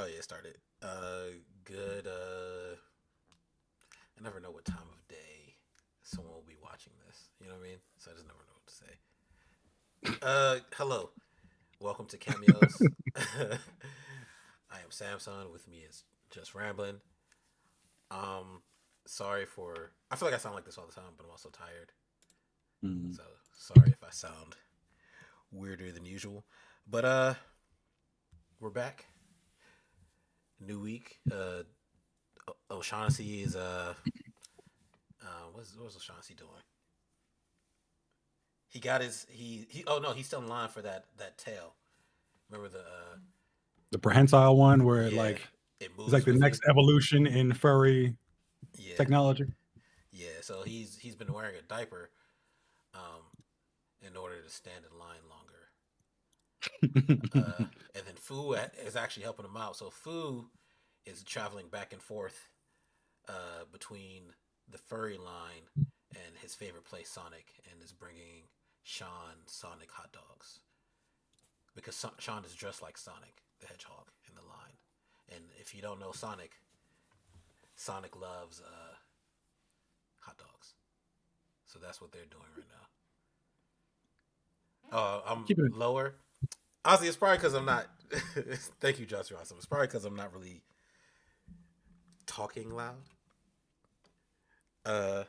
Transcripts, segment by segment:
Oh yeah, it started. Good. I never know what time of day someone will be watching this. You know what I mean? So I just never know what to say. Hello. Welcome to Cameos. I am Samson. With me is just rambling. Um, sorry for. I feel like I sound like this all the time, but I'm also tired. Mm. So sorry if I sound weirder than usual. But we're back. New week. O'Shaughnessy is what's O'Shaughnessy doing? He got his he. Oh no, he's still in line for that tail. Remember the The prehensile one, where it yeah, like it is like moves the with you. next evolution in furry Yeah, technology. yeah. So he's been wearing a diaper um in order to stand in line longer. And then Fu is actually helping him out. So Fu is traveling back and forth between the furry line and his favorite place, Sonic, and is bringing Sean Sonic hot dogs because Sean is dressed like Sonic the Hedgehog in the line. And if you don't know Sonic, Sonic loves hot dogs. So that's what they're doing right now. I'm Keeping it. lower. Honestly, it's probably because I'm not. Thank you, Josh Ross. It's probably because I'm not really talking loud. Uh,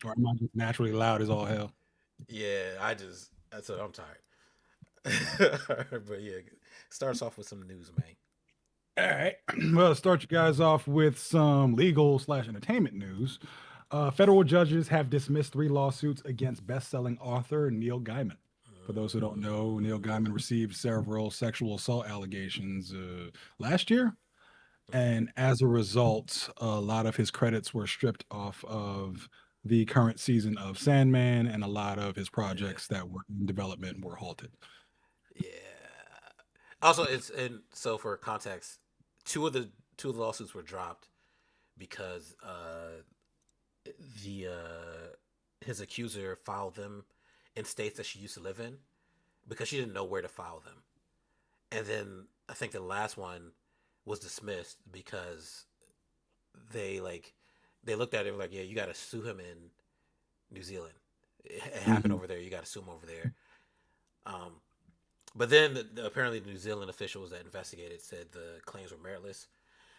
Or am I just naturally loud as all hell? yeah, that's what I'm tired. But yeah, starts off with some news, man. All right. Well, let's start you guys off with some legal slash entertainment news. Federal judges have dismissed three lawsuits against best-selling author Neil Gaiman. For those who don't know, Neil Gaiman received several sexual assault allegations last year, Mm-hmm. and as a result, a lot of his credits were stripped off of the current season of Sandman, and a lot of his Yeah, projects that were in development were halted. yeah. Also, it's and so for context, two of the two of the lawsuits were dropped because the his accuser filed them in states that she used to live in because she didn't know where to file them. And then I think the last one was dismissed because they like they looked at it like, yeah, you got to sue him in New Zealand. It happened Mhm. over there. You got to sue him over there. Um, but then apparently the New Zealand officials that investigated said the claims were meritless.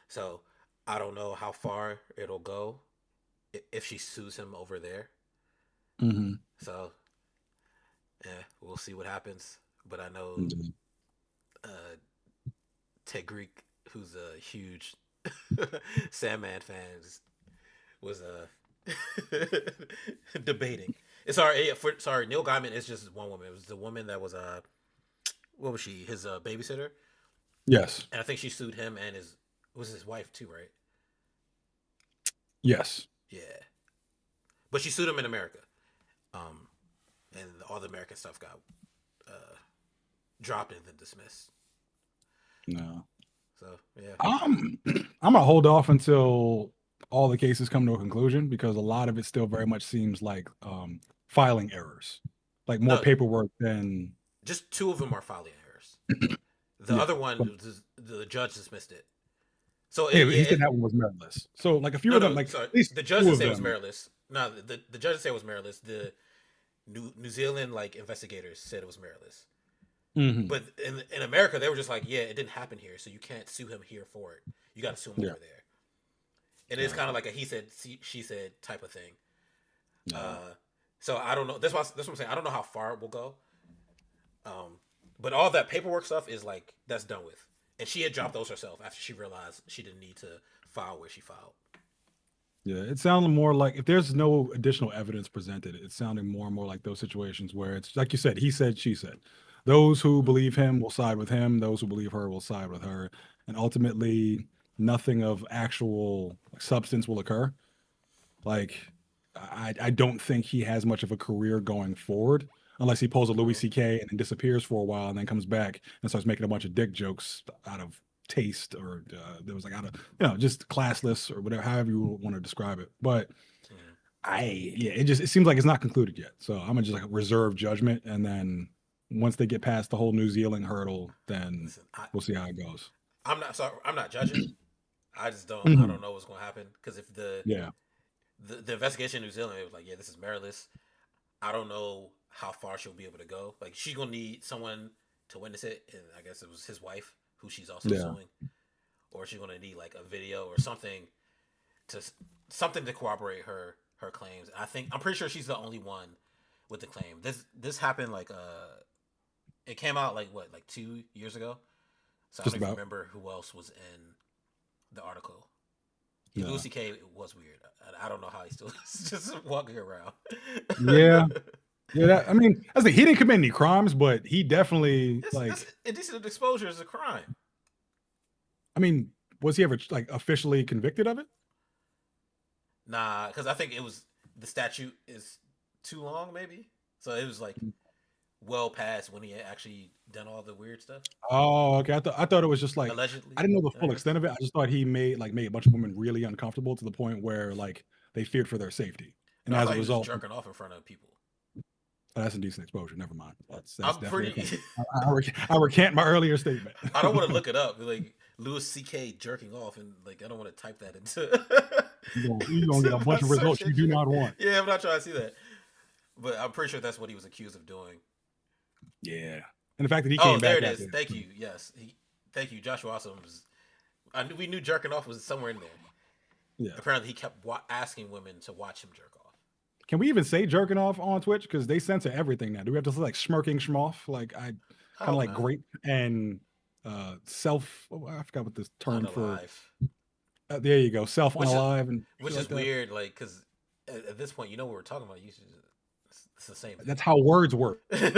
So I don't know how far it'll go if she sues him over there. Mhm. So yeah, we'll see what happens. But I know Mhm. uh, Ted Greek, who's a huge Sandman fan, was debating. It's sorry, sorry. Neil Gaiman is just one woman. It was the woman that was what was she? His babysitter, Yes. and I think she sued him and his was his wife too, right? Yes. Yeah, but she sued him in America, um, and all the American stuff got uh, dropped and then dismissed. No. So yeah, I'm gonna hold off until all the cases come to a conclusion because a lot of it still very much seems like filing errors, like more no, paperwork than just two of them are filing errors. The yeah. other But one, the judge dismissed it. So yeah, yeah, he said that one was meritless. So like a few no, of them, no, like sorry. at least The judge two didn't of say it was them. meritless. No, the judge didn't say it was meritless. The New Zealand like investigators said it was meritless. Hmm. But in America, they were just like, yeah, it didn't happen here, so you can't sue him here for it. You got to sue him Yeah. over there. And it's kind of Gotcha. like a he said, she said type of thing. Yeah. Uh, so I don't know. That's what I'm saying. I don't know how far it will go. Um, but all that paperwork stuff is like that's done with. And she had dropped those herself after she realized she didn't need to file where she filed. Yeah, it sounded more like if there's no additional evidence presented, it's sounding more and more like those situations where it's like you said, he said, she said. Those who Mm-hmm. believe him will side with him, those who believe her will side with her, and ultimately nothing of actual substance will occur. Like I don't think he has much of a career going forward unless he pulls a Louis Mm-hmm. C.K. and then disappears for a while and then comes back and starts making a bunch of dick jokes out of taste or there was like out of just classless or whatever however you want to describe it. But Mm-hmm. it seems like it's not concluded yet. So I'm gonna just like reserve judgment and then once they get past the whole New Zealand hurdle, then Listen, we'll see how it goes. I'm not sorry. I'm not judging. I just don't. I don't Mhm. know what's going to happen because if the, Yeah, the investigation in New Zealand, it was like, yeah, this is meritless. I don't know how far she'll be able to go. Like she's gonna need someone to witness it, and I guess it was his wife who she's also yeah, suing, or she's gonna need like a video or something to something to corroborate her claims. I think I'm pretty sure she's the only one with the claim. This happened like it came out like what, like 2 years ago. So I just don't even about. remember who else was in the article. Yeah, Yeah, Lucy K was weird. I don't know how he still is just walking around. yeah, yeah. I mean, I think he didn't commit any crimes, but he definitely This like. indecent exposure is a crime. I mean, was he ever like officially convicted of it? Nah, because I think it was the statute is too long, maybe. So it was like well past when he had actually done all the weird stuff. Oh, okay. I thought it was just like I Allegedly, didn't know the I full guess. extent of it. I just thought he made a bunch of women really uncomfortable to the point where like they feared for their safety, and No, I as a thought he was result, jerking off in front of people. that's indecent exposure. Never mind. That's I'm definitely a crime. pretty. I recant my earlier statement. I don't want to look it up. Like Louis C.K. jerking off, and like I don't want to type that into You gonna get a to my bunch of search results you do engine. not want. Yeah, I'm not trying to see that, but I'm pretty sure that's what he was accused of doing. Yeah, and the fact that he Oh, came there back it after is. that. Thank you. Yes, thank you. Joshua Awesome was. We knew jerking off was somewhere in there. Yeah. Apparently, he kept asking women to watch him jerk off. Can we even say jerking off on Twitch? Because they censor everything now. Do we have to say like smirking schmoff? Like I I kind of hope like not. grape and self. Oh, I forgot what this term for. Unalive, There you go. Self which is unalive and shit which like is that. weird. Like, because at this point, you know what we're talking about. You should. It's the same That's how words work. thing.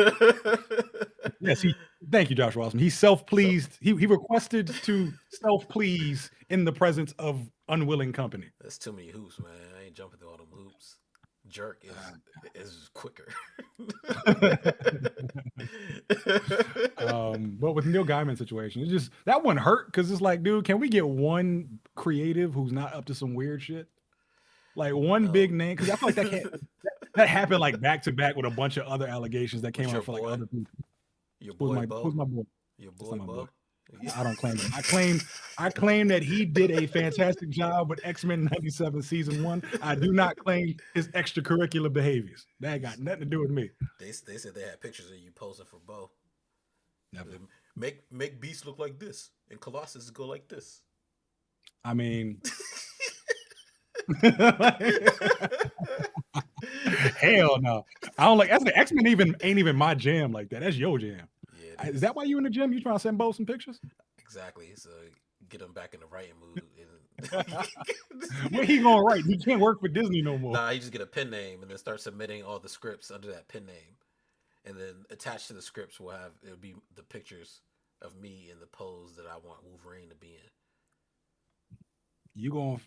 Yes. Thank you, Josh Rossman. He self So pleased. He requested to self please in the presence of unwilling company. that's too many hoops, man. I ain't jumping through all them hoops. Jerk is quicker. But with Neil Gaiman situation, it's just that one hurt because it's like, dude, can we get one creative who's not up to some weird shit? Like one No. big name, because I feel like that happened like back to back with a bunch of other allegations that came With your out for like boy, other people. your Who's boy my Bo, who's my boy? your That's boy not my boy. Bo. I don't claim him. I claim that he did a fantastic job with X-Men 97 season one. I do not claim his extracurricular behaviors. That got nothing to do with me. They said they had pictures of you posing for Bo. Never. Make Beast look like this, and Colossus go like this. I mean, hell no. I don't like that's the X-Men even ain't even my jam like that. That's your jam. Yeah, it Is is. that why you in the gym? You trying to send Bo some pictures? Exactly. So get him back in the writing mood. Where he gonna write? He can't work for Disney no more. Nah, you just get a pen name and then start submitting all the scripts under that pen name, and then attached to the scripts will have it'll be the pictures of me in the pose that I want Wolverine to be in. You gonna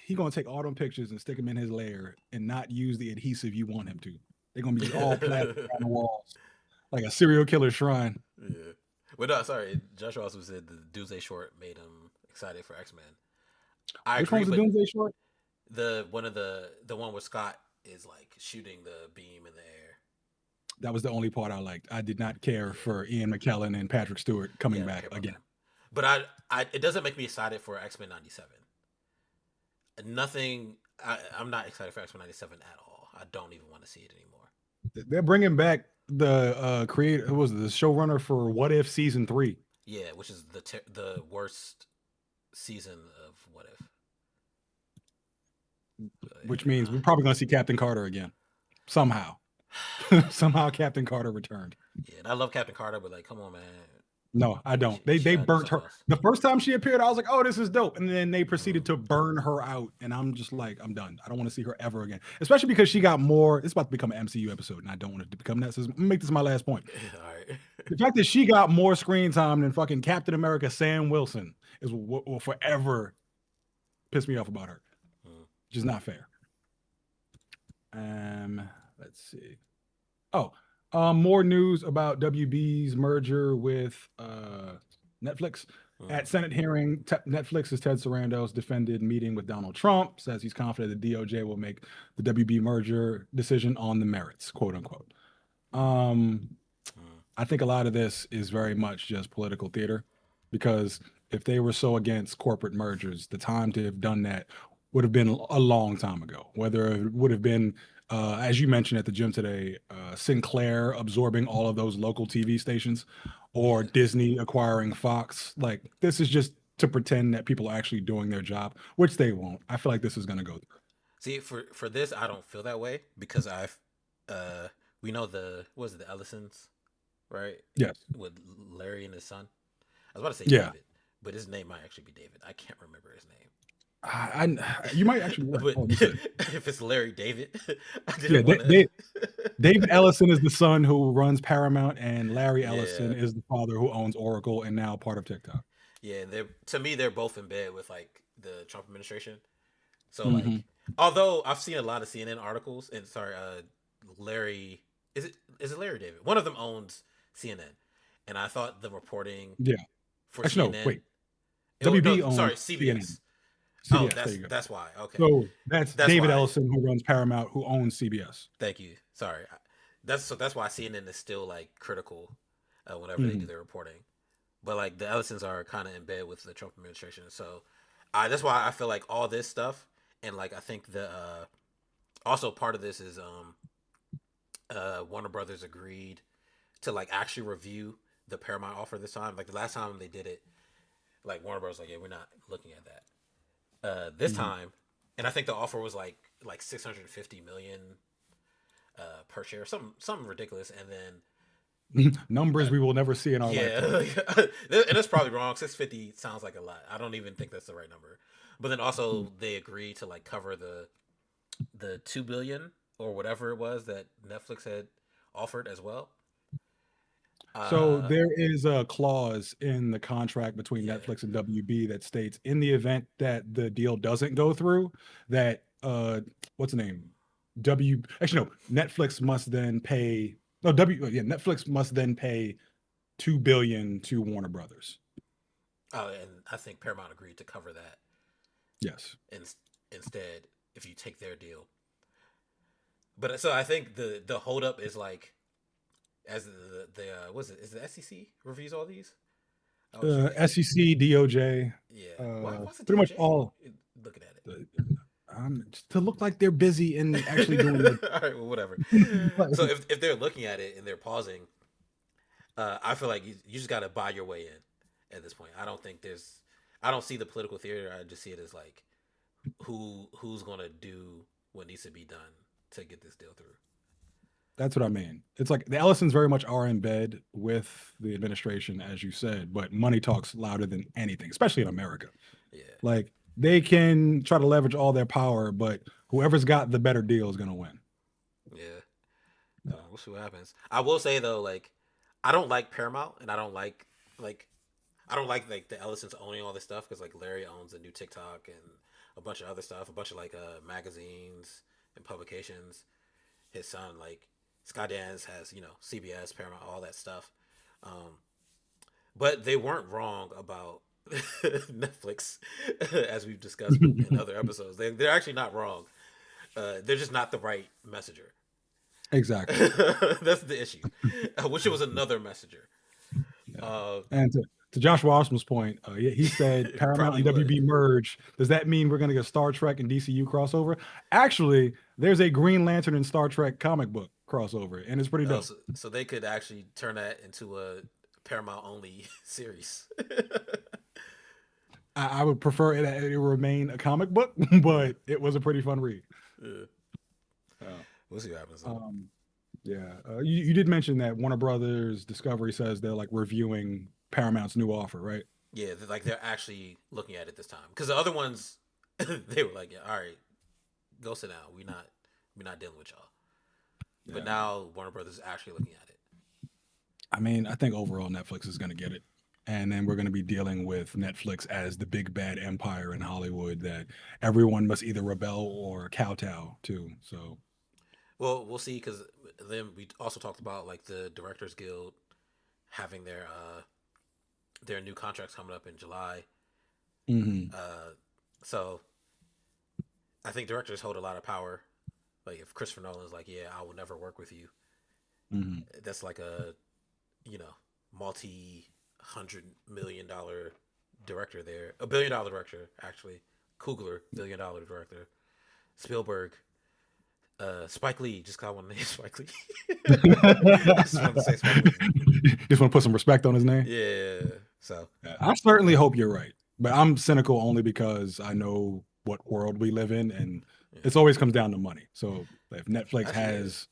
he gonna take all them pictures and stick them in his lair and not use the adhesive you want him to. They're gonna be just all plastered on the walls like a serial killer shrine. Yeah. But no, sorry. Joshua also said the Doomsday short made him excited for X Men. I Which one agree, was the but Doomsday short? the one where Scott is like shooting the beam in the air. That was the only part I liked. I did not care Yeah, for Ian McKellen and Patrick Stewart coming yeah, I don't care back about again. them. But it doesn't make me excited for X Men '97. Nothing. I'm not excited for X Men '97 at all. I don't even want to see it anymore. They're bringing back the creator who was the showrunner for What If season 3, Yeah, which is the worst season of What If. So which yeah, means nah. we're probably going to see Captain Carter again somehow. Somehow Captain Carter returned. Yeah, and I love Captain Carter, but like, come on, man, No, I don't. she They gotta do burnt something her. else. The first time she appeared, I was like, "Oh, this is dope," and then they proceeded Mm. to burn her out, and I'm just like, I'm done. I don't want to see her ever again, especially because she got more. It's about to become an MCU episode, and I don't want it to become that. So I'm gonna make this my last point. All right. The fact that she got more screen time than fucking Captain America Sam Wilson is what will forever piss me off about her. Mm. Which is not fair. Um, let's see. Oh, more news about WB's merger with Netflix. Mm. At Senate hearing, Netflix's Ted Sarandos defended meeting with Donald Trump, says he's confident the DOJ will make the WB merger decision on the merits, quote unquote. Um, Mm. I think a lot of this is very much just political theater. because if they were so against corporate mergers, the time to have done that would have been a long time ago. Whether it would have been, as you mentioned at the gym today, Sinclair absorbing all of those local TV stations, or Yeah. Disney acquiring Fox. Like this is just to pretend that people are actually doing their job, which they won't. I feel like this is going to go through. See, for this, I don't feel that way because uh, we know the what is it, the Ellisons, right? Yes. With Larry and his son. I was about to say Yeah. David, but his name might actually be David. I can't remember his name. You might actually be right. But Hold on, you said if it's Larry David, I yeah. didn't want to. David Ellison is the son who runs Paramount, and Larry Ellison Yeah, is the father who owns Oracle and now part of TikTok. yeah. They're to me, they're both in bed with like the Trump administration. So Hmm. like, although I've seen a lot of CNN articles, and sorry, Larry is it Larry David? One of them owns CNN, and I thought the reporting Yeah. for Actually, no, CNN. wait. No, WB sorry, owns CNN. CBS. Oh, CBS. There you go. that's why. Okay, So that's that's David why. Ellison who runs Paramount, who owns CBS. Thank you. Sorry. That's why CNN is still like critical whenever they do Hmm. their reporting. But like the Ellisons are kind of in bed with the Trump administration, so that's why I feel like all this stuff, and like I think the also part of this is Warner Brothers agreed to like actually review the Paramount offer this time. Like the last time they did it, like Warner Brothers like, yeah, we're not looking at that. This Hmm. time, and I think the offer was like 650 million per share, something ridiculous, and then Numbers we will never see in our lifetime. yeah, and that's probably wrong. 650 sounds like a lot. I don't even think that's the right number. But then Mhm. also they agreed to like cover the 2 billion or whatever it was that Netflix had offered as well. So Uh, there is a clause in the contract between yeah. Netflix and WB that states in the event that the deal doesn't go through, that what's the name? W actually no, Netflix must then pay no W yeah, Netflix must then pay 2 billion to Warner Brothers. Oh, and I think Paramount agreed to cover that Yes. in, instead if you take their deal. But so I think the holdup is like as the what's it is the SEC reviews all these. I always forget. SEC, DOJ, Yeah. What's the pretty much DOJ all looking at it? uh, just to look like they're busy and actually doing All right, well, whatever. their So if they're looking at it and they're pausing, I feel like you just got to buy your way in at this point. I don't see the political theater. I just see it as like who's gonna do what needs to be done to get this deal through. That's what I mean. It's like the Ellisons very much are in bed with the administration, as you said, but money talks louder than anything, especially in America. Yeah, Like they can try to leverage all their power, but whoever's got the better deal is going to win. yeah. We'll see what happens. I will say though, like I don't like Paramount, and like I don't like the Ellisons owning all this stuff because like Larry owns a new TikTok and a bunch of other stuff, a bunch of like magazines and publications. His son like Skydance has CBS, Paramount, all that stuff. Um, but they weren't wrong about Netflix, as we've discussed in other episodes. They're actually not wrong. They're just not the right messenger. Exactly. That's the issue. I wish it was another messenger. Yeah. Uh, And to Josh Osmond's point, yeah, he said it Paramount probably and would. WB merge. Does that mean we're going to get Star Trek and DCU crossover? Actually, there's a Green Lantern and Star Trek comic book crossover, and it's pretty dope. So they could actually turn that into a Paramount only series. I would prefer it remain a comic book, but it was a pretty fun read. Yeah. Uh, We'll see what happens though. um, yeah, you did mention that Warner Brothers Discovery says they're like reviewing Paramount's new offer, right? Yeah, like they're actually looking at it this time because the other ones they were like, yeah, all right, go sit down. We're not dealing with y'all. But Yeah. now Warner Brothers is actually looking at it. I mean, I think overall Netflix is going to get it. And then we're going to be dealing with Netflix as the big bad empire in Hollywood that everyone must either rebel or kowtow to. So, Well, we'll see because then we also talked about like the Directors Guild having their new contracts coming up in July. mhm, Uh, so I think directors hold a lot of power. Like if Christopher Nolan's like, yeah, I will never work with you. mhm. That's like a you know multi. $100 million director there, $1 billion director actually. Coogler, $1 billion director. Spielberg, Spike Lee. Just call one name Spike Lee. I just wanted to say Spike Lee's name. Just want to put some respect on his name. Yeah. So Yeah, I certainly hope you're right, but I'm cynical only because I know what world we live in, and yeah, it always comes down to money. So if Netflix actually, yeah, has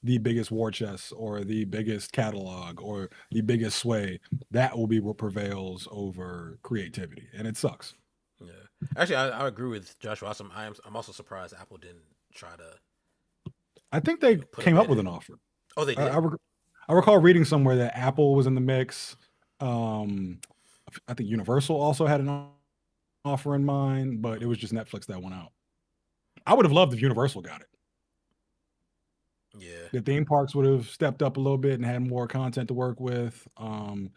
the biggest war chest or the biggest catalog or the biggest sway, that will be what prevails over creativity, and it sucks. yeah. Actually, I agree with Josh Ross. I'm also surprised Apple didn't try to I think they put a came up bid with in. an offer. Oh, they I, did. I, rec- I recall reading somewhere that Apple was in the mix. Um, I think Universal also had an offer in mind, but it Mm, was just Netflix that went out. I would have loved if Universal got it. yeah. The theme parks would have stepped up a little bit and had more content to work with. And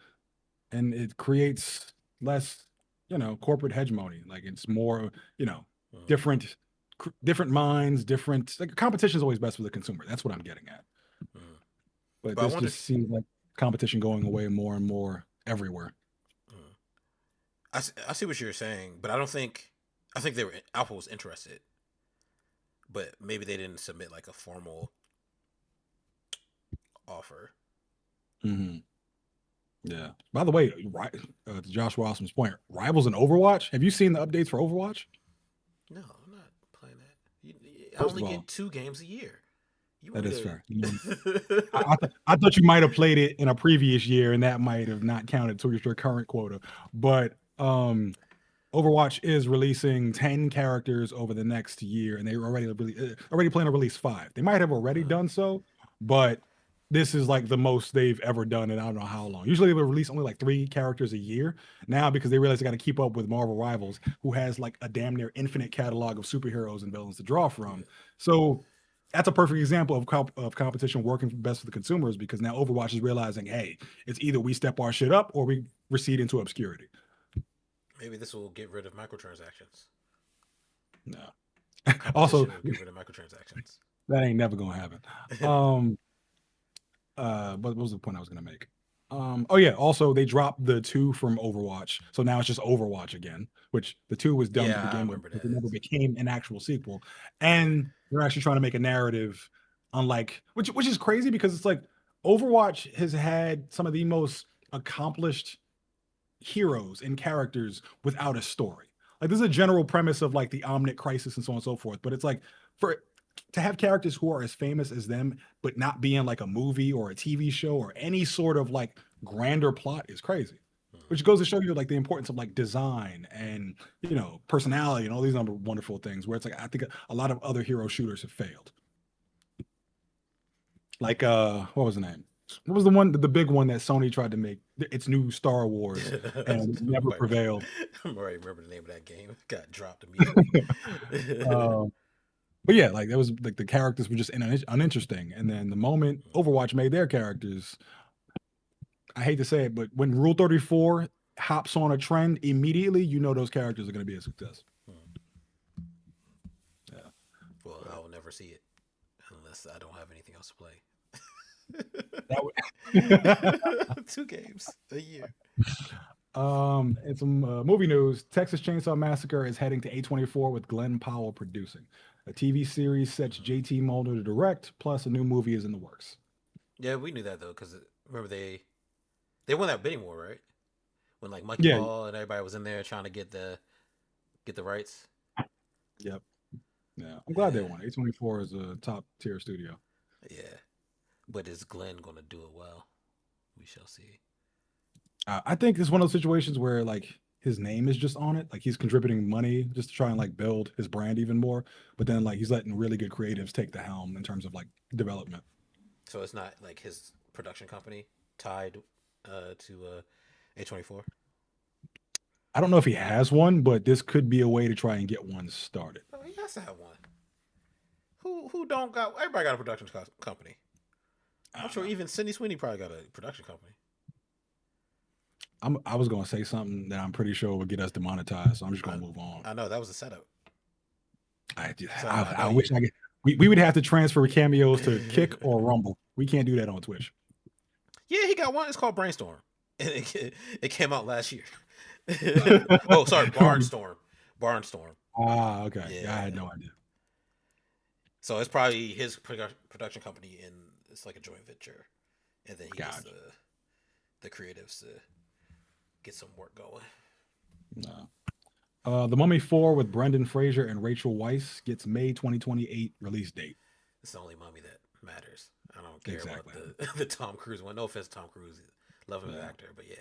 it creates less, corporate hegemony. Like it's more, Mm, different, different minds, different. Like competition is always best for the consumer. That's what I'm getting at. mm. But But I this wonder. just seems like competition going away more and more everywhere. Mm. I see what you're saying, but I don't think. I think Apple was interested, but maybe they didn't submit like a formal offer. Hmm. Yeah. By the way, right, to Josh Rossman's point, rivals in Overwatch. Have you seen the updates for Overwatch? No, I'm not playing that. I First only of all, get 2 games a year. You want that me is fair. to? I thought you might have played it in a previous year, and that might have not counted towards your current quota. But Overwatch is releasing 10 characters over the next year, and they were already plan to release 5. They might have already uh, done so, but this is like the most they've ever done, and I don't know how long. Usually they would release only like 3 characters a year. Now, because they realize they got to keep up with Marvel Rivals, who has like a damn near infinite catalog of superheroes and villains to draw yeah, from. So that's a perfect example of competition working best for the consumers because now Overwatch is realizing, hey, it's either we step our shit up or we recede into obscurity. maybe this will get rid of microtransactions. No. Also, Competition will get rid of microtransactions. that ain't never gonna happen. Um, what was the point I was gonna make? Oh yeah, also they dropped the 2 from Overwatch, so now it's just Overwatch again, which the 2 was dumb to Yeah, I begin with, remember but that. it never became an actual sequel. Yeah, And they're actually trying to make a narrative unlike which is crazy because it's like Overwatch has had some of the most accomplished heroes and characters without a story. Like there's a general premise of like the Omnic crisis and so on and so forth, but it's like for to have characters who are as famous as them, but not be in like a movie or a TV show or any sort of like grander plot is crazy. mm, Which goes to show you like the importance of like design and personality and all these other wonderful things. Where it's like I think a lot of other hero shooters have failed. Like what was the name? What was the big one that Sony tried to make its new Star Wars and never might prevailed? might remember the name of that game. It got dropped immediately. Um, but yeah, like that was like the characters were just uninteresting. And then the moment Overwatch made their characters, I hate to say it, but when Rule 34 hops on a trend immediately, you know those characters are going to be a success. Yeah, Well, I but will never see it unless I don't have anything else to play. that would. 2 games a year. And some movie news. Texas Chainsaw Massacre is heading to A24 with Glenn Powell producing. A TV series sets Mhm. JT Mulder to direct, plus a new movie is in the works. Yeah, we knew that though, because remember they won that bidding war, right? When like Mikey Yeah, Ball and everybody was in there trying to get the rights. yep. Yeah, I'm glad they Yeah, won. A24 is a top tier studio. yeah. But is Glenn gonna do it well? We shall see. I think it's one of those situations where like his name is just on it, like he's contributing money just to try and like build his brand even more. But then like he's letting really good creatives take the helm in terms of like development. So it's not like his production company tied to A24. I don't know if he has one, but this could be a way to try and get one started. Oh, he has to have one. Who don't got? Everybody got a production company. I I'm don't sure know. even Sydney Sweeney probably got a production company. I was gonna say something that I'm pretty sure would get us demonetized, so I'm just I gonna move on. I know that was a setup. I So I know I you. wish I could. We would have to transfer cameos to Kick or Rumble. We can't do that on Twitch. Yeah, he got one. It's called Brainstorm. and it came out last year. Oh, sorry, Barnstorm. Barnstorm. Ah, okay. Yeah, I Yeah. had no idea. So it's probably his production company, and it's like a joint venture, and then he gets Gotcha. the creatives to get some work going. No. The Mummy 4 with Brendan Fraser and Rachel Weisz gets May 2028 release date. It's the only mummy that matters. I don't care about Exactly. the Tom Cruise one. No offense, Tom Cruise, love him as an Yeah. actor, but yeah,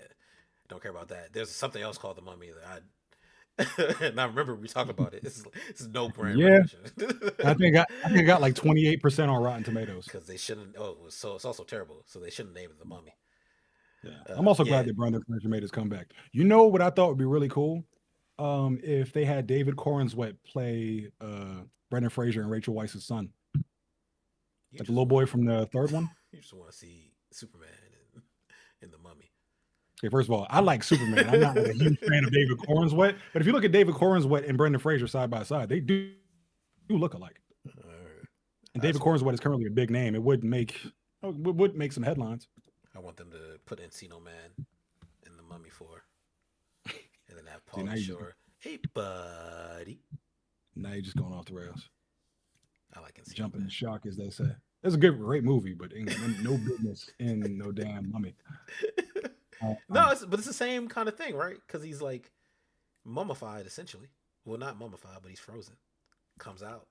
don't care about that. There's something else called the Mummy that I and I remember we talked about it. This is no brand Yeah. recognition I think it got like 28% on Rotten Tomatoes. because they shouldn't. Oh, it's also terrible. So they shouldn't name it the Mummy. Yeah. I'm also Yeah, glad that Brendan Fraser made his comeback. You know what I thought would be really cool? If they had David Corenswet play Brendan Fraser and Rachel Weisz's son, you like the just little want boy from the third one. you just want to see Superman in the Mummy. Okay, first of all, I like Superman. I'm not like a huge fan of David Corenswet, but if you look at David Corenswet and Brendan Fraser side by side, they do look alike. And I David just want Cornswet is currently a big name. It would make some headlines. I want them to put Encino Man in the Mummy 4, and then have See, Paulie Shore. Hey, buddy. now you're just going off the rails, I like Encino jumping the Man. shark, as they say. It's a great movie, but ain't no business in no damn mummy. No, Um, but it's the same kind of thing, right? Because he's like mummified essentially. Well, not mummified, but he's frozen. Comes out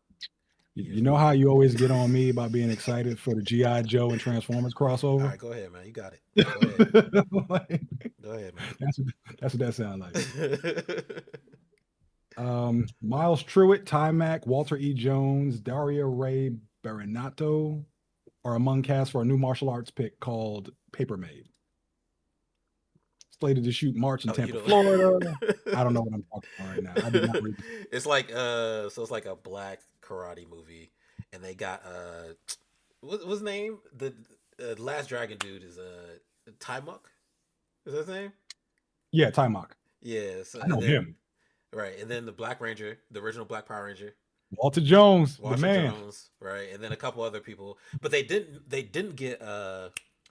you years know later. how you always get on me about being excited for the GI Joe and Transformers All crossover. right, go ahead, man. You got it. Go ahead. Like, Go ahead, man. that's what that sounds like. Miles Truitt, Ty Mack, Walter E. Jones, Daria Ray Barinato are among cast for a new martial arts pick called Paper Maid. Slated to shoot March in Oh, you Tampa, don't. Florida. I don't know what I'm talking about right now. I did not read. It's like so it's like a black karate movie, and they got what's his name? The last dragon dude is Timuk. Is that his name? Yeah, Ty Mack. Yeah. So I and know then him. right, and then the Black Ranger, the original Black Power Ranger, Walter Jones, the Washer man. Jones, right, and then a couple other people, but they didn't get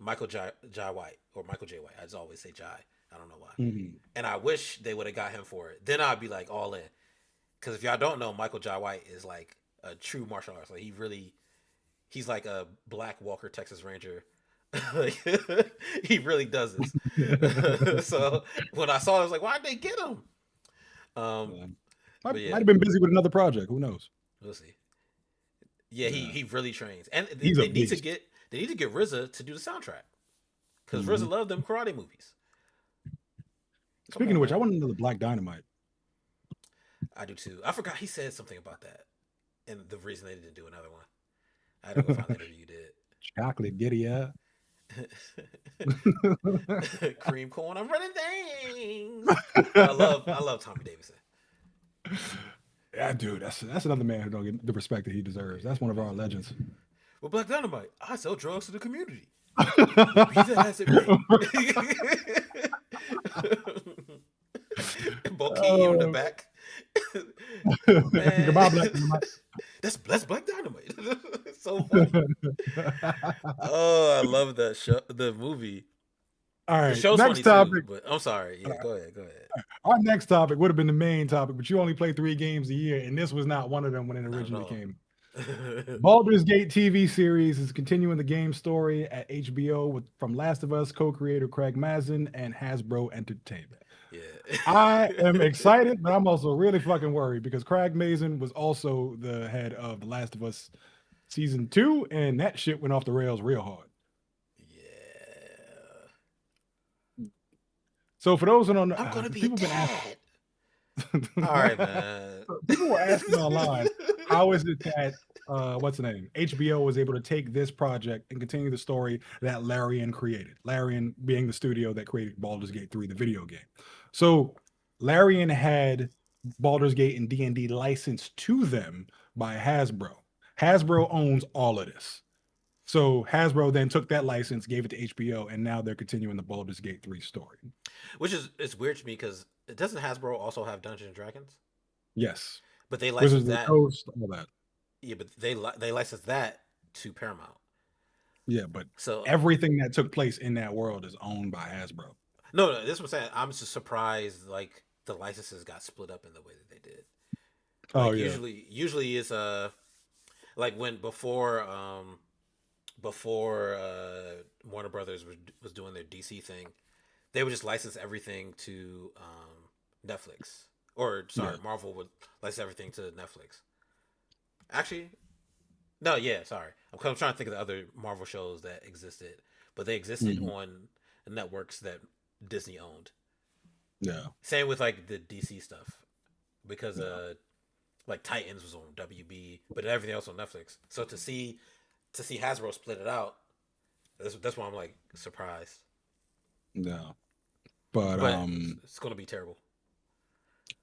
Michael Jai White or Michael J White. I just always say Jai. I don't know why. Mhm. And I wish they would have got him for it. Then I'd be like all in. Because if y'all don't know, Michael Jai White is like a true martial artist. Like he's like a black Walker Texas Ranger. Like, he really does this. So when I saw it, I was like, why'd they get him? Um, Yeah. but Might yeah, have been busy with another project. Who knows? we'll see. Yeah, he Yeah, he really trains, and they, he's a they need to beast. get they need to get RZA to do the soundtrack because Mhm. RZA loved them karate movies. Come Speaking on, of which, I man. want to know the Black Dynamite. I do too. I forgot he said something about that, and the reason they didn't do another one. I had to go find the interview you Chocolate Giddy up. did. Cream corn, I'm running things. I love Tommy Davidson. Yeah, dude, that's another man who don't get the respect that he deserves. That's one of our legends. Well, Black Dynamite, I sell drugs to the community. Be that as it may. And Bokeem in the Oh, back. goodbye, Man, Black Dynamite. that's Black Dynamite. It's so funny. Oh, I love that show, the movie. All The right, show's next funny too, topic. but I'm sorry. Yeah, go ahead. Go ahead. Our next topic would have been the main topic, but you only play 3 games a year, and this was not one of them when it Not at originally all. came. Baldur's Gate TV series is continuing the game story at HBO with from Last of Us co-creator Craig Mazin and Hasbro Entertainment. Yeah. I am excited, but I'm also really fucking worried because Craig Mazin was also the head of The Last of Us season 2, and that shit went off the rails real hard. Yeah. So for those who don't know, I'm gonna because be a people have been asking, dad. All right, man. people were asking online, how is it that what's the name? HBO was able to take this project and continue the story that Larian created. Larian being the studio that created Baldur's Gate 3, the video game. So Larian had Baldur's Gate and D&D licensed to them by Hasbro. Hasbro owns all of this. So Hasbro then took that license, gave it to HBO, and now they're continuing the Baldur's Gate 3 story. Which is it's weird to me because doesn't Hasbro also have Dungeons and Dragons? Yes. But they license Wizards of the that. Coast, all that. Yeah, but they license that to Paramount. Yeah, but So everything that took place in that world is owned by Hasbro. No, no, this is what I'm saying. I'm just surprised like the licenses got split up in the way that they did. Oh Like yeah, usually it's like when before Warner Brothers was doing their DC thing, they would just license everything to Netflix. Or yeah. sorry, Marvel would license everything to Netflix. Actually, no, yeah, sorry. I'm trying to think of the other Marvel shows that existed, but they existed Mhm. on networks that Disney owned. Yeah, Same with like the DC stuff because yeah, like Titans was on WB, but everything else on Netflix. So to see Hasbro split it out, that's why I'm like surprised. yeah. But But it's gonna be terrible.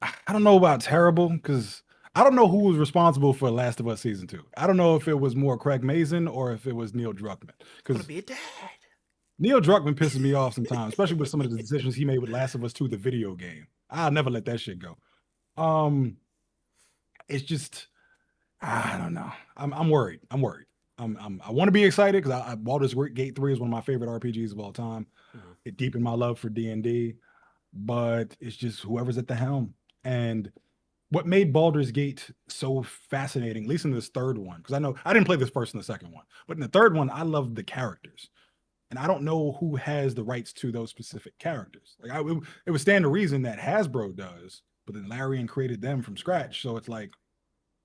I don't know about terrible because I don't know who was responsible for Last of Us season two. I don't know if it was more Craig Mazin or if it was Neil Druckmann. It's gonna Because be a dad. Neil Druckmann pisses me off sometimes, especially with some of the decisions he made with Last of Us 2, the video game. I'll never let that shit go. Um, it's just I don't know. I'm worried. I'm worried. I want to be excited because Baldur's Gate 3 is one of my favorite RPGs of all time. Mhm. It deepened my love for D&D, but it's just whoever's at the helm. And what made Baldur's Gate so fascinating, at least in this third one, because I know I didn't play this first and the second one, but in the third one, I love the characters. And I don't know who has the rights to those specific characters. It would stand to reason that Hasbro does, but then Larian created them from scratch. So it's like,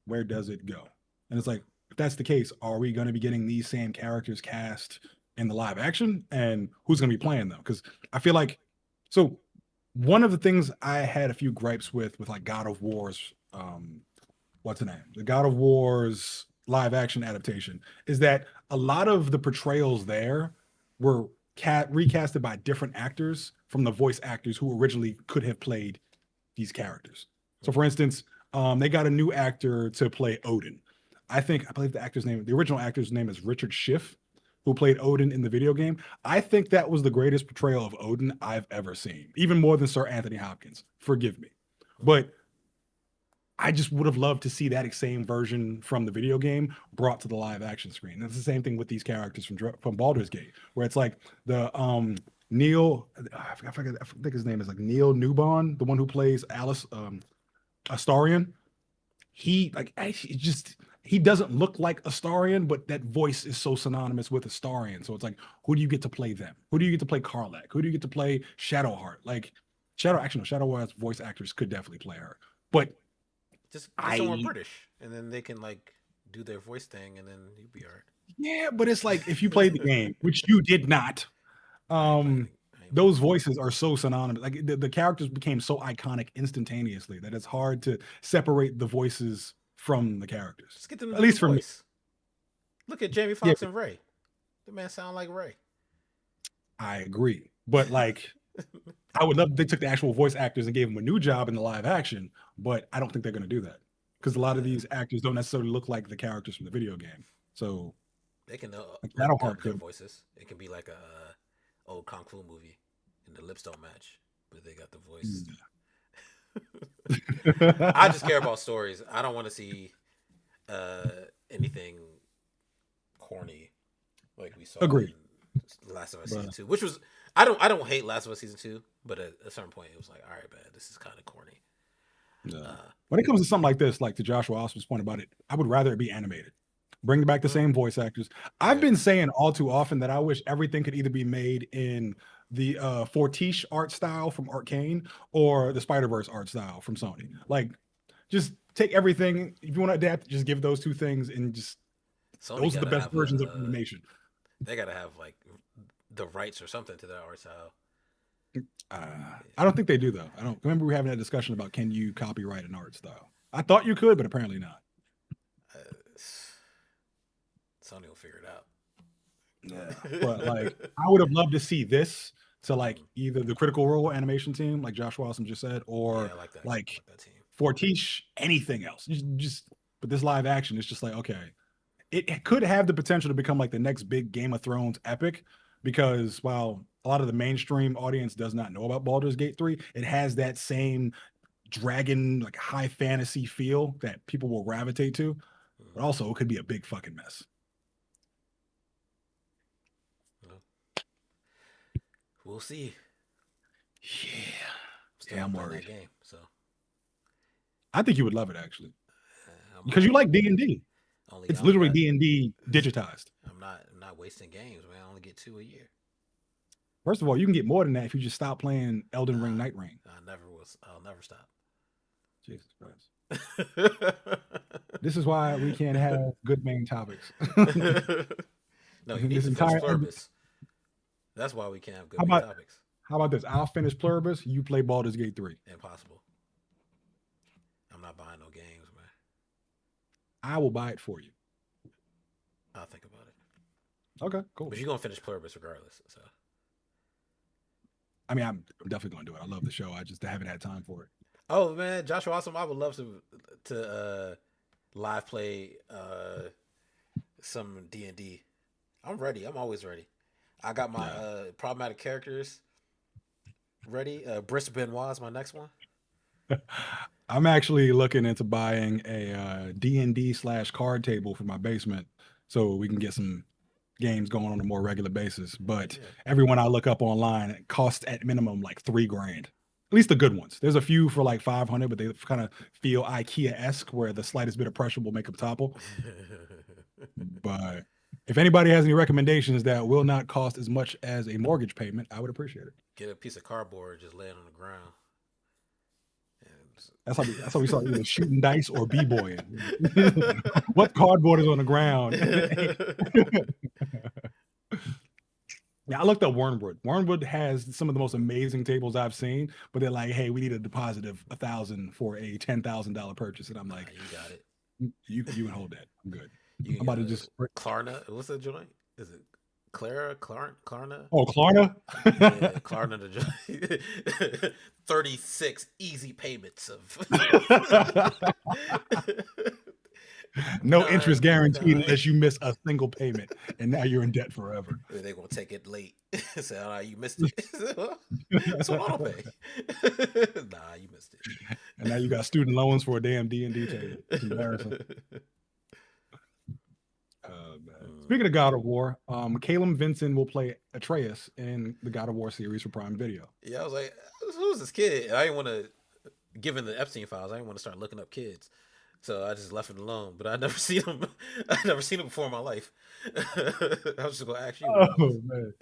where does it go? And it's like, if that's the case, are we going to be getting these same characters cast in the live action? And who's going to be playing them? Because I feel like, so one of the things I had a few gripes with like God of War's, what's the name? The God of War's live action adaptation is that a lot of the portrayals there were recasted by different actors from the voice actors who originally could have played these characters. So, for instance, they got a new actor to play Odin. I believe the original actor's name is Richard Schiff, who played Odin in the video game. I think that was the greatest portrayal of Odin I've ever seen, even more than Sir Anthony Hopkins. Forgive me. But I just would have loved to see that same version from the video game brought to the live action screen. And it's the same thing with these characters from Baldur's Gate, where it's like the Neil, I think his name is like Neil Newbon, the one who plays Alice Astarion. He just he doesn't look like Astarion, but that voice is so synonymous with Astarion. So it's like, who do you get to play them? Who do you get to play Karlach? Who do you get to play Shadowheart? Like actually, no, Shadowheart's voice actors could definitely play her. But Just get someone I British, and then they can like do their voice thing, and then you'll be alright. Yeah, but it's like if you played the game, which you did not, I ain't playing. um, I ain't playing those the game. voices are so synonymous. Like the characters became so iconic instantaneously that it's hard to separate the voices from the characters. Just get them to At do the least for me. voice. Look at Jamie Yeah, Foxx and Ray. The man sound like Ray. I agree. But like, I would love if they took the actual voice actors and gave them a new job in the live action, but I don't think they're going to do that because a lot of Uh, these actors don't necessarily look like the characters from the video game. So, they can like lip Shadowheart dub their could. voices. It can be like a old kung fu movie, and the lips don't match, but they got the voice. I just care about stories. I don't want to see uh, anything corny like we saw Agreed. in Last of Us season But two, which was I don't hate Last of Us season two, but at a certain point it was like, all right, man, this is kind of corny. Yeah. Uh, When it comes to something like this, like to Joshua Osmond's point about it, I would rather it be animated. Bring back the mm, same voice actors. I've yeah, been saying all too often that I wish everything could either be made in the Fortiche art style from Arcane or the Spider Verse art style from Sony. Like, just take everything. If you want to adapt, just give those two things, and just Sony those are the gotta best have versions of animation. they gotta have like the rights or something to that art style. I don't think they do though. I don't remember we having that discussion about can you copyright an art style. I thought you could, but apparently not. Uh, Sony will figure it out. Yeah. But like I would have loved to see this to like Mm. either the Critical Role animation team, like Josh Wilson just said, Yeah, or I like that. I like like that team. Fortiche, anything else. But this live action is just like, okay, it could have the potential to become like the next big Game of Thrones epic because while a lot of the mainstream audience does not know about Baldur's Gate 3, it has that same dragon, like high fantasy feel that people will gravitate to. But Mm. also, it could be a big fucking mess. Well, we'll see. Yeah. Still Yeah, not I'm playing worried. that game, so I think you would love it actually I'm because you like D&D. only I It's only literally got. D&D digitized. I'm not wasting games, man. I only get 2 a year. First of all, you can get more than that if you just stop playing Elden Ring, Nah, Night Rain. I never was. I'll never stop. Jesus Christ. This is why we can't have good main topics. No, you need This to finish entire Pluribus. That's why we can't have how good main about topics. how about this? I'll finish Pluribus. You play Baldur's Gate 3. Impossible. I'm not buying no games, man. I will buy it for you. I'll think about it. Okay, cool. But you're gonna finish Pluribus regardless. So. I mean, I'm definitely going to do it. I love the show. I just haven't had time for it. Oh man, Joshua Awesome. I would love to live play some D&D. I'm ready. I'm always ready. I got my Yeah. problematic characters ready. Briss Benoit is my next one. I'm actually looking into buying a D&D slash card table for my basement so we can get some games going on a more regular basis. But Yeah. everyone I look up online it costs at minimum like 3 grand. At least the good ones. There's a few for like 500, but they kind of feel IKEA-esque where the slightest bit of pressure will make them topple. But if anybody has any recommendations that will not cost as much as a mortgage payment, I would appreciate it. Get a piece of cardboard, just lay it on the ground. That's how we start either shooting dice or b-boying. What cardboard is on the ground? Yeah, I looked up Wormwood. Wormwood has some of the most amazing tables I've seen, but they're like, "Hey, we need a deposit of 1,000 for a $10,000 purchase," and I'm Nah, like, you got it. "You can hold that. I'm good. You I'm can about get to a just Klarna. What's the joint? Is it Klarna? oh Klarna, Yeah, Klarna the joint. 36 easy payments of no interest guaranteed 9.99. unless you miss a single payment, and now you're in debt forever." They're gonna take it late. Say, all right, you missed it. It's on auto pay. Nah, you missed And now you got student loans for a damn D&D table. It's embarrassing. it. Man. Speaking of Mm. God of War, Caleb Vincent will play Atreus in the God of War series for Prime Video. Yeah, I was like, who's this kid? I didn't want to, given the Epstein files, I didn't want to start looking up kids. So I just left it alone. But I never seen him. I never seen him before in my life. I was just gonna ask you who he was. Oh man.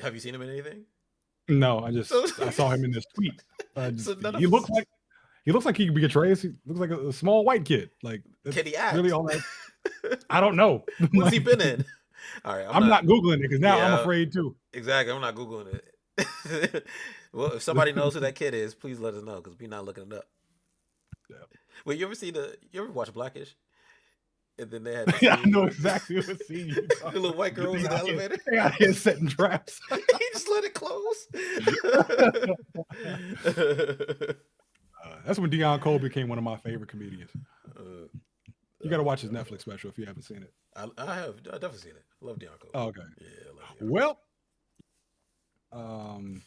Have you seen him in anything? No, So I saw him in this tweet. so none He of looks us like he could be Atreus. He looks like a small white kid. Like can that's he really act? all that. I don't know. What's he Like, been in? All right, I'm I'm not. not googling it because now I'm Yeah, afraid too. exactly. I'm not googling it. Well, if somebody knows who that kid is, please let us know because we're not looking it up. Yeah. Well, you ever watch Blackish? And then they had the Yeah, I scene know where exactly what scene you the talking little white about. girl was in the elevator. They out here setting traps. He just let it close. That's when Deion Cole became one of my favorite comedians. uh, You got to watch his Netflix special if you haven't seen it. I definitely seen it. I love Dion Oh, okay. Yeah, I love Dion Well, um,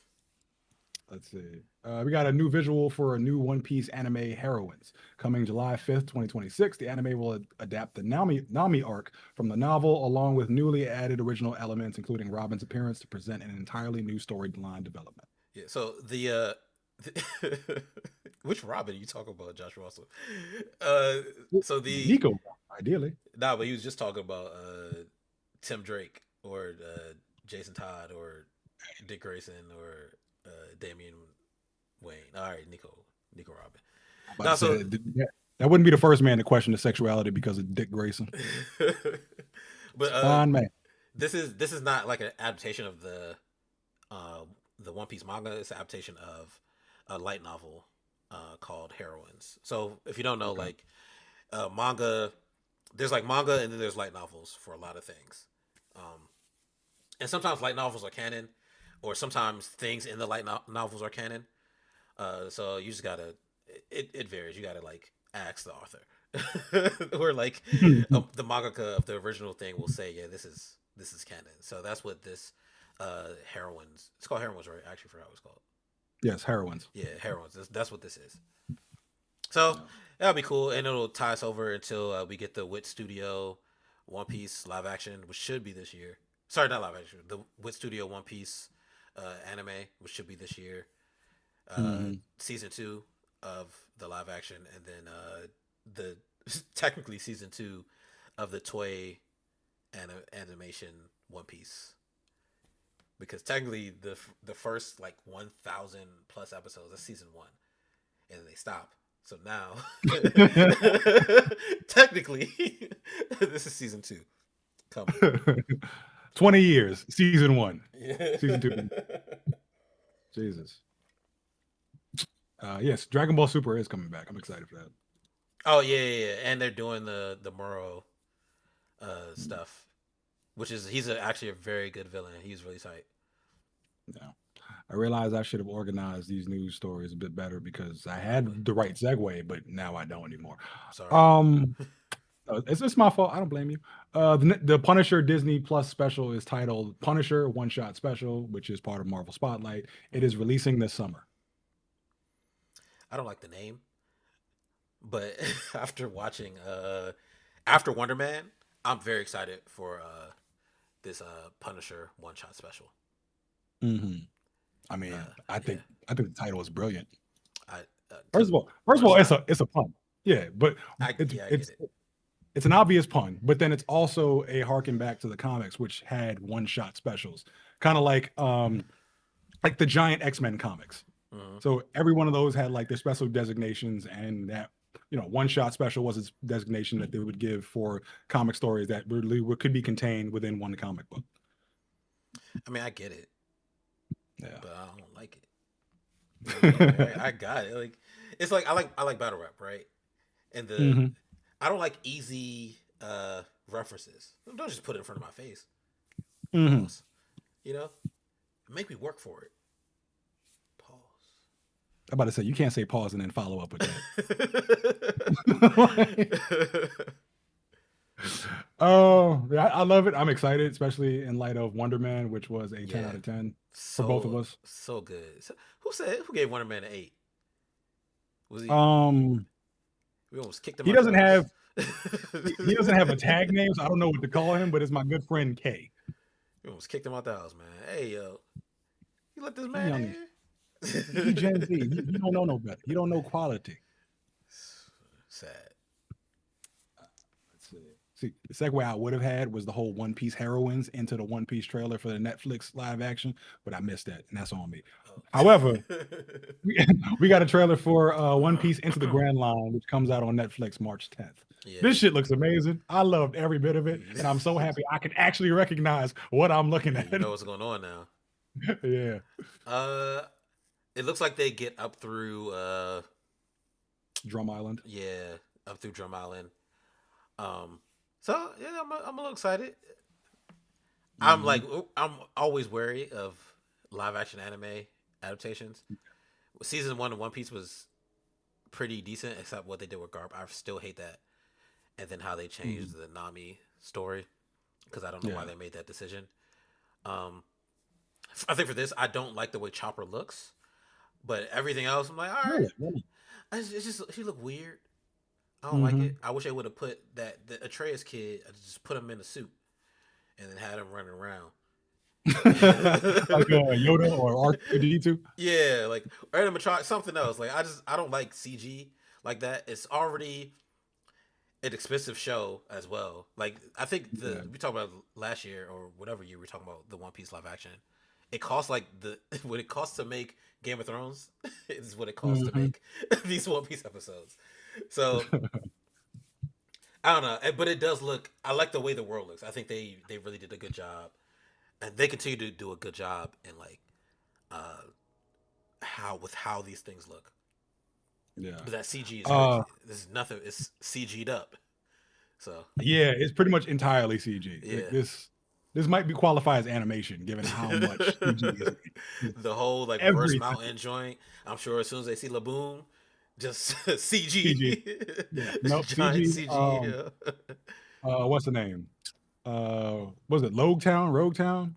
let's see. We got a new visual for a new One Piece anime Heroines coming July 5th, 2026. The anime will adapt the Nami arc from the novel, along with newly added original elements, including Robin's appearance, to present an entirely new storyline development. Yeah. So which Robin are you talking about, Josh Russell? So the Nico, ideally. nah, but he was just talking about Tim Drake or Jason Todd or Dick Grayson or Damian Wayne. All right, Nico Robin. I'm about Now, to say so that wouldn't be the first man to question the sexuality because of Dick Grayson. but Fine man. this is not like an adaptation of the One Piece manga. It's an adaptation of a light novel called Heroines. So if you don't know, Okay. like manga, there's like manga and then there's light novels for a lot of things. Um, and sometimes light novels are canon, or sometimes things in the novels are canon. So you just gotta it varies. You gotta like ask the author, or like the mangaka of the original thing will say, yeah, this is canon. So that's what this heroines. It's called heroines, right? I actually forgot what it's called. Yes, heroines. Yeah, heroines. That's what this is. So Yeah. that'll be cool, and it'll tie us over until we get the Wit Studio One Piece live action, which should be this year. Sorry, not live action. The Wit Studio One Piece anime, which should be this year. Hmm. Season two of the live action, and then the technically season two of the toy animation One Piece. Because technically the first like 1,000 plus episodes that's season one, and then they stop. So now, technically, this is season two coming. 20 years, season one, Yeah. season two. Jesus. Yes, Dragon Ball Super is coming back. I'm excited for that. Oh yeah, and they're doing the Moro stuff, which is actually a very good villain. He's really tight. Yeah. I realized I should have organized these news stories a bit better because I Probably. had the right segue, but now I don't anymore. Sorry. Um, it's my fault. I don't blame you. The Punisher Disney Plus special is titled Punisher One Shot Special, which is part of Marvel Spotlight. It is Mm. releasing this summer. I don't like the name, but after Wonder Man, I'm very excited for this Punisher one shot special. Hmm. I mean, Yeah, I think the title is brilliant. I First because of all, one shot. it's a pun. Yeah, but I it's Yeah, I get it's it. it's an obvious pun, but then it's also a harken back to the comics, which had one shot specials, kind of like the giant X-Men comics. Mm-hmm. So every one of those had like their special designations, and that one shot special was its designation that they would give for comic stories that really could be contained within one comic book. I mean, I get it, Yeah. but I don't like it. You know what I mean? Like I got it. Like it's like I like battle rap, right? And Hmm. I don't like easy references. Don't just put it in front of my face. Hmm. Pause. You know, make me work for it. Pause. I'm about to say you can't say pause and then follow up with that. Oh, yeah, I love it. I'm excited, especially in light of Wonder Man, which was a 10 Yeah, out of 10 for both of so us. so good. So, who gave Wonder Man an 8? Was he? Um, We almost kicked him he out the doesn't have house. he doesn't have a tag name, so I don't know what to call him, but it's my good friend K. We almost kicked him out the house, man. Hey yo, you let this He man young, in he here? Gen Z. He don't know no better. He don't know quality. Sad. Let's see. See, the segue I would have had was the whole One Piece heroines into the One Piece trailer for the Netflix live action, but I missed that, and that's on me. However, Oh. we, we got a trailer for One Piece Into the Grand Line, which comes out on Netflix March 10th. This Yeah. shit looks amazing. I loved every bit of it, and I'm so happy I can actually recognize what I'm looking Yeah, at. you know what's going on now. Yeah. Uh, it looks like they get up through Drum Island. yeah, up through Drum Island. Um, so yeah, I'm a little excited. I'm like Hmm. I'm always wary of live action anime adaptations. Season one of One Piece was pretty decent, except what they did with Garp. I still hate that, and then how they changed Hmm. the Nami story because I don't know why Yeah. they made that decision. Um, I think for this, I don't like the way Chopper looks, but everything else, I'm like, all right. Really? Really? It's just he look weird. I don't like Hmm. it. I wish they would have put the Atreus kid, just put him in a suit and then had him running around. Like Yoda or R2D2. Yeah, like or animatronic, something else. Like I don't like CG like that. It's already an expensive show as well. Like I think Yeah. we talked about last year or whatever year we were talking about the One Piece live action. It costs like the what it costs to make Game of Thrones is what it costs to Hmm. make these One Piece episodes. So I don't know, but it does look. I like the way the world looks. I think they really did a good job, and they continue to do a good job in like uh how these things look. Yeah. But that CG is Uh, crazy. This is nothing. It's CG'd up. So yeah, it's pretty much entirely CG. Like yeah, this might be qualified as animation, given how much CG is in it. the whole like reverse Everything mountain joint. I'm sure as soon as they see Laboon, just CG. CG, Yeah, nope, giant CG. CG. Yeah, What's the name? Was it Rogue Town? Rogue Town?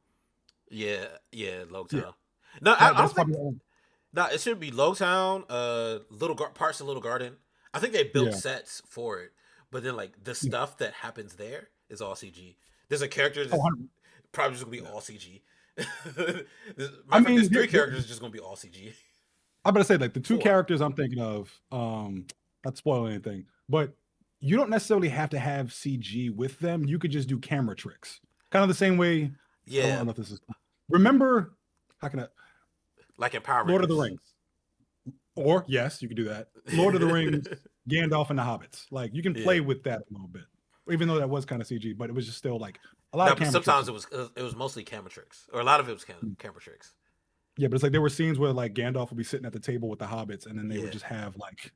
yeah, Yeah, Logtown. No, I that's don't think. probably No, it should be Logtown. Parts of Little Garden. I think they built yeah. sets for it, but then like the Yeah. stuff that happens there is all CG. There's a character Oh, that's 100. probably just gonna be Yeah. all CG. Matter I of fact, mean, there's three characters just gonna be all CG. I'm gonna say like the two Four. characters I'm thinking of, not spoil anything, but you don't necessarily have to have CG with them. You could just do camera tricks, kind of the same way. I Yeah, don't know if this is. Remember, how can I? like in Power Lord of the Rangers. Rings, or yes, you could do that. Lord of the Rings, Gandalf and the Hobbits. Like you can Yeah. play with that a little bit, even though that was kind of CG, but it was just still like a lot No, of but camera tricks. sometimes it was mostly camera tricks, or a lot of it was camera tricks. Yeah, but it's like there were scenes where like Gandalf would be sitting at the table with the hobbits, and then they would Yeah, just have like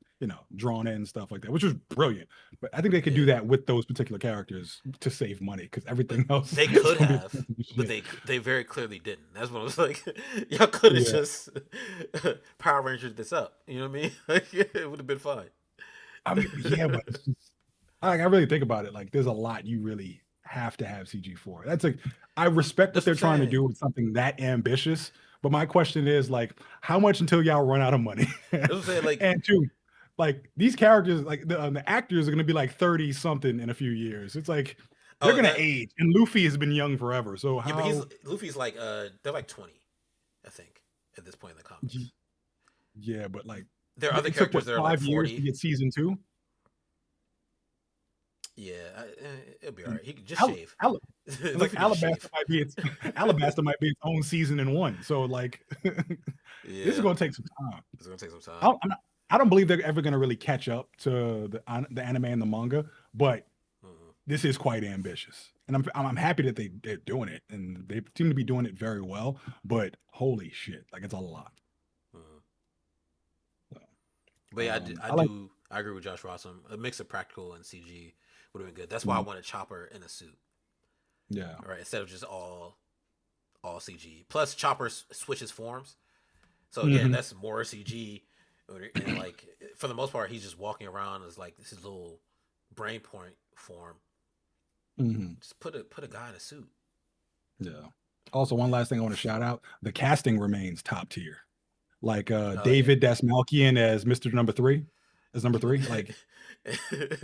drawn in stuff like that, which was brilliant. But I think they could do yeah. that with those particular characters to save money because But everything else they is could going to be have, expensive as but shit. they very clearly didn't. That's what I was like. Y'all could have Yeah, just Power Rangers this up. You know what I mean? Like, it would have been fine. I mean, yeah, but it's just, I really think about it. Like, there's a lot you really have to have CG for. That's like, I respect what That's what they're I'm trying to saying. do with something that ambitious, but my question is like, how much until y'all run out of money? That's what I'm saying. Like, And two, like these characters, like the actors are gonna be like 30 something in a few years. It's like they're oh, gonna that age, and Luffy has been young forever. So yeah, but he's how? Luffy's like they're like 20, I think, at this point in the comics. Yeah, but like There are other it took characters what that are like 5 years to 40. get season two. Yeah, it'll be all And right. He could just Al- shave. Al- it's like Luffy could just shave. Alabasta might be its own season in one. So like this is Yeah, gonna take some time. it's gonna take some I time. don't, I'm not, I don't believe they're ever gonna really catch up to the anime and the manga, but Mhm, this is quite ambitious, and I'm happy that they're doing it, and they seem to be doing it very well. But holy shit, like it's a lot. mhm. So, But yeah, I like, I agree with Josh Ross. A mix of practical and CG would have been good. That's why I mm, wanted Chopper in a suit, yeah, all right, instead of just all CG. Plus, Chopper switches forms, so again, hmm, that's more CG. And like for the most part, he's just walking around as like this little brain point form. hmm, Just put a guy in a suit. yeah. Also, one last thing I want to shout out: the casting remains top tier. Like Oh yeah. David Dasmalkian as Mister Number Three, as number He look three, like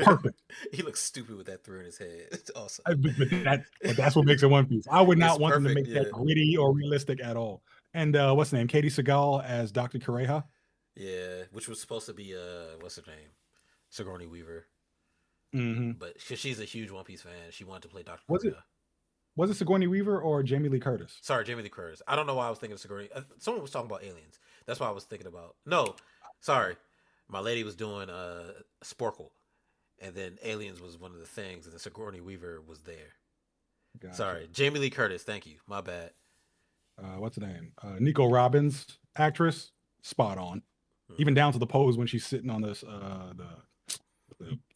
perfect. he looks stupid with that through in his head. It's awesome. But that's what makes it One Piece. I would It's not want them to perfect. make that Yeah, gritty or realistic at all. And what's the name? Katie Seagal as Dr. Kureha. yeah. Which was supposed to be what's her name? Sigourney Weaver, Hmm. but she's a huge One Piece fan. She wanted to play Doctor Was it Korea. was it Sigourney Weaver or Jamie Lee Curtis? Sorry, Jamie Lee Curtis. I don't know why I was thinking of Sigourney. Someone was talking about aliens. That's why I was thinking about. No, sorry, my lady was doing Sporkle, and then aliens was one of the things, and the Sigourney Weaver was there. Gotcha. Sorry, Jamie Lee Curtis. Thank you. My bad. What's the name? Nico Robbins, actress, spot on. Hmm. Even down to the pose when she's sitting on this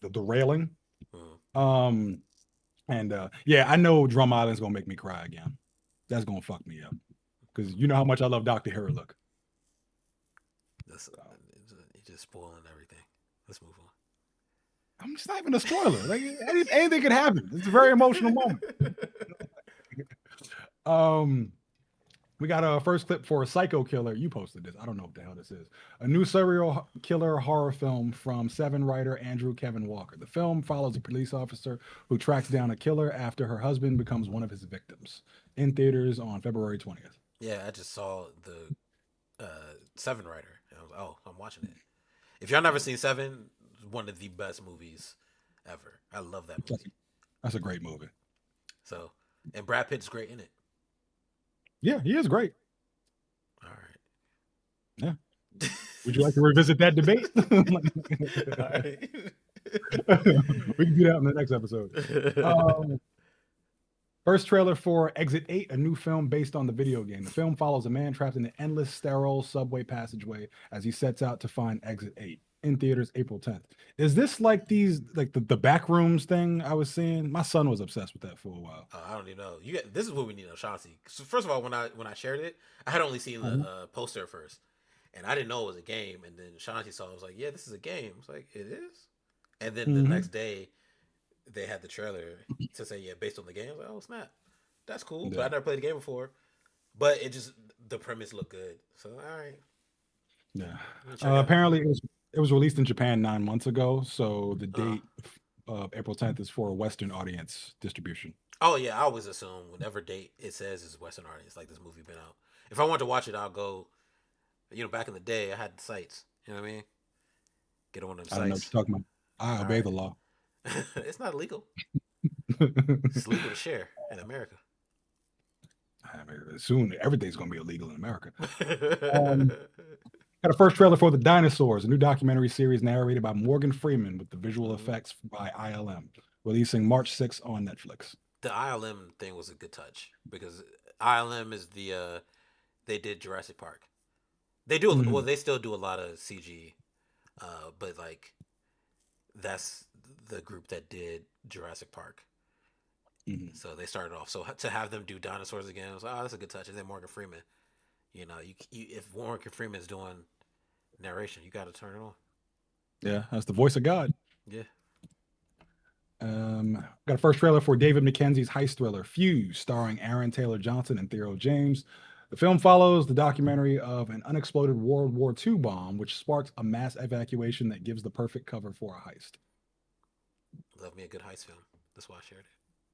the railing. Hmm. Um, and yeah, I know Drum Island's gonna make me cry again. That's gonna fuck me up because you know how much I love Doctor Look. That's you're just spoiling everything. Let's move I'm just not even a spoiler. Like anything could happen. It's a very emotional moment. on. Um, we got a first clip for a Psycho Killer. You posted this. I don't know what the hell this is. A new serial killer horror film from Seven writer Andrew Kevin Walker. The film follows a police officer who tracks down a killer after her husband becomes one of his victims. In theaters on February 20th. Yeah, I just saw the Seven Writer. And I was oh, I'm watching it. If y'all never seen Seven, it's one of the best movies ever. I love that That's, movie. that's a great movie. So, and Brad Pitt's great in it. Yeah, he is great. All Yeah. right. Would you like to revisit that debate? All right. We can do that in the next episode. Um, First trailer for Exit 8, a new film based on the video game. The film follows a man trapped in an endless, sterile subway passageway as he sets out to find Exit 8. In theaters April 10th. Is this like these like the back rooms thing I was seeing? My son was obsessed with that for a while. I don't even know. This is what we need O'Shaughnessy. So first of all, when I shared it, I had only seen the Mhm. poster at first, and I didn't know it was a game. And then Shaughnessy saw it, was like, "Yeah, this is a game." I was like, "It is." And then the Mhm. next day, they had the trailer to say, "Yeah, based on the game." I was like, "Oh snap, that's cool." But Yeah. I never played the game before. But it just the premise looked good. So all right, Yeah. I'm gonna check it out. Apparently it was released in Japan 9 months ago, so the Uh, date of April 10th is for a Western audience distribution. Oh yeah, I always assume whatever date it says is Western artists. Like this movie been out. If I want to watch it, I'll go. Back in the day, I had sites. You know what I mean? Get on one of them I don't know what sites. you're talking about. I All obey the right. law. It's not illegal. It's legal to share in America. I mean, soon everything's going to be illegal in America. Um, Got a first trailer for The Dinosaurs, a new documentary series narrated by Morgan Freeman with the visual Mhm. effects by ILM, releasing March 6th on Netflix. The ILM thing was a good touch because ILM is they did Jurassic Park. They do well. Mhm, They still do a lot of CG, but like that's the group that did Jurassic Park. mhm. So they started off. So to have them do dinosaurs again, I was like, oh, that's a good touch. And then Morgan Freeman, if Morgan Freeman's doing narration, you got to turn it on. Yeah, that's the voice of God. Yeah, Got a first trailer for David Mackenzie's heist thriller Fuse, starring Aaron Taylor Johnson and Theo James. The film follows the documentary of an unexploded World War II bomb, which sparks a mass evacuation that gives the perfect cover for a heist. love me a good heist film. That's why I shared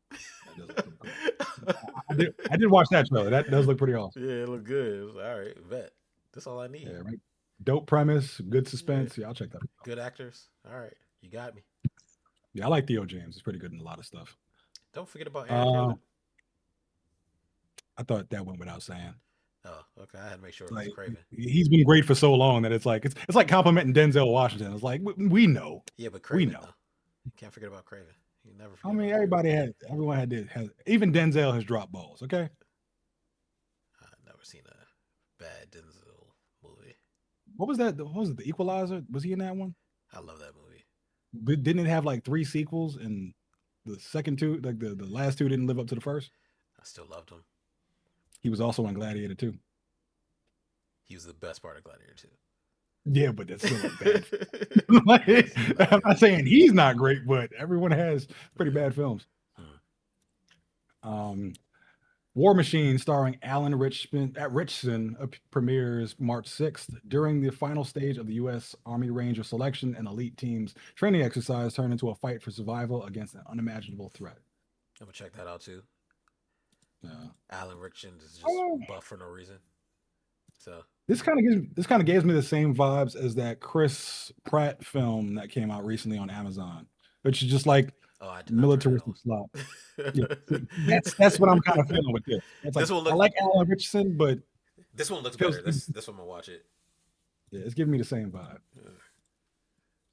That does look pretty cool. it. I did watch that trailer. That does look pretty awesome. Yeah, it looked good. It was all right. Bet that's all I need. Yeah, right. Dope premise, good Yeah, suspense. Yeah, I'll check that out. good actors. All right, you got me. Yeah, I like Theo James. He's pretty good in a lot of stuff. Don't forget about Aaron Uh, Taylor. I thought that went without saying. Oh, okay. I had to make sure it was Like Craven. he's been great for so long that it's like complimenting Denzel Washington. It's like we know, Yeah, but we Craven know. though. You can't forget about Craven. You never I forget mean, about Craven. everyone had this. Even Denzel has dropped balls. Okay, I've never seen a bad Denzel movie. what was that? What was it? The Equalizer? Was he in that one? I love that movie. But didn't it have like three sequels and the second two, like the last two, didn't live up to the first? I still loved him. He was also in Gladiator too. He was the best part of Gladiator too. Yeah, but that's still a bad. Like, That's not I'm good. not saying he's not great, but everyone has pretty Yeah. bad films. Hmm. Um, War Machine, starring Richson, premieres March 6th. During the final stage of the U.S. Army Ranger selection, an elite team's training exercise turned into a fight for survival against an unimaginable threat. I'm gonna check that out too. Uh, Alan Rickson is just oh, buff for no reason. So, this kind of gives me the same vibes as that Chris Pratt film that came out recently on Amazon, which is just like oh, I did not try that militaristic slop. Yeah, that's what I'm kind of feeling with this. It's like this one I look. like Alan Richardson, but This one looks feels better. This one I'm gonna watch it. yeah, it's giving me the same vibe.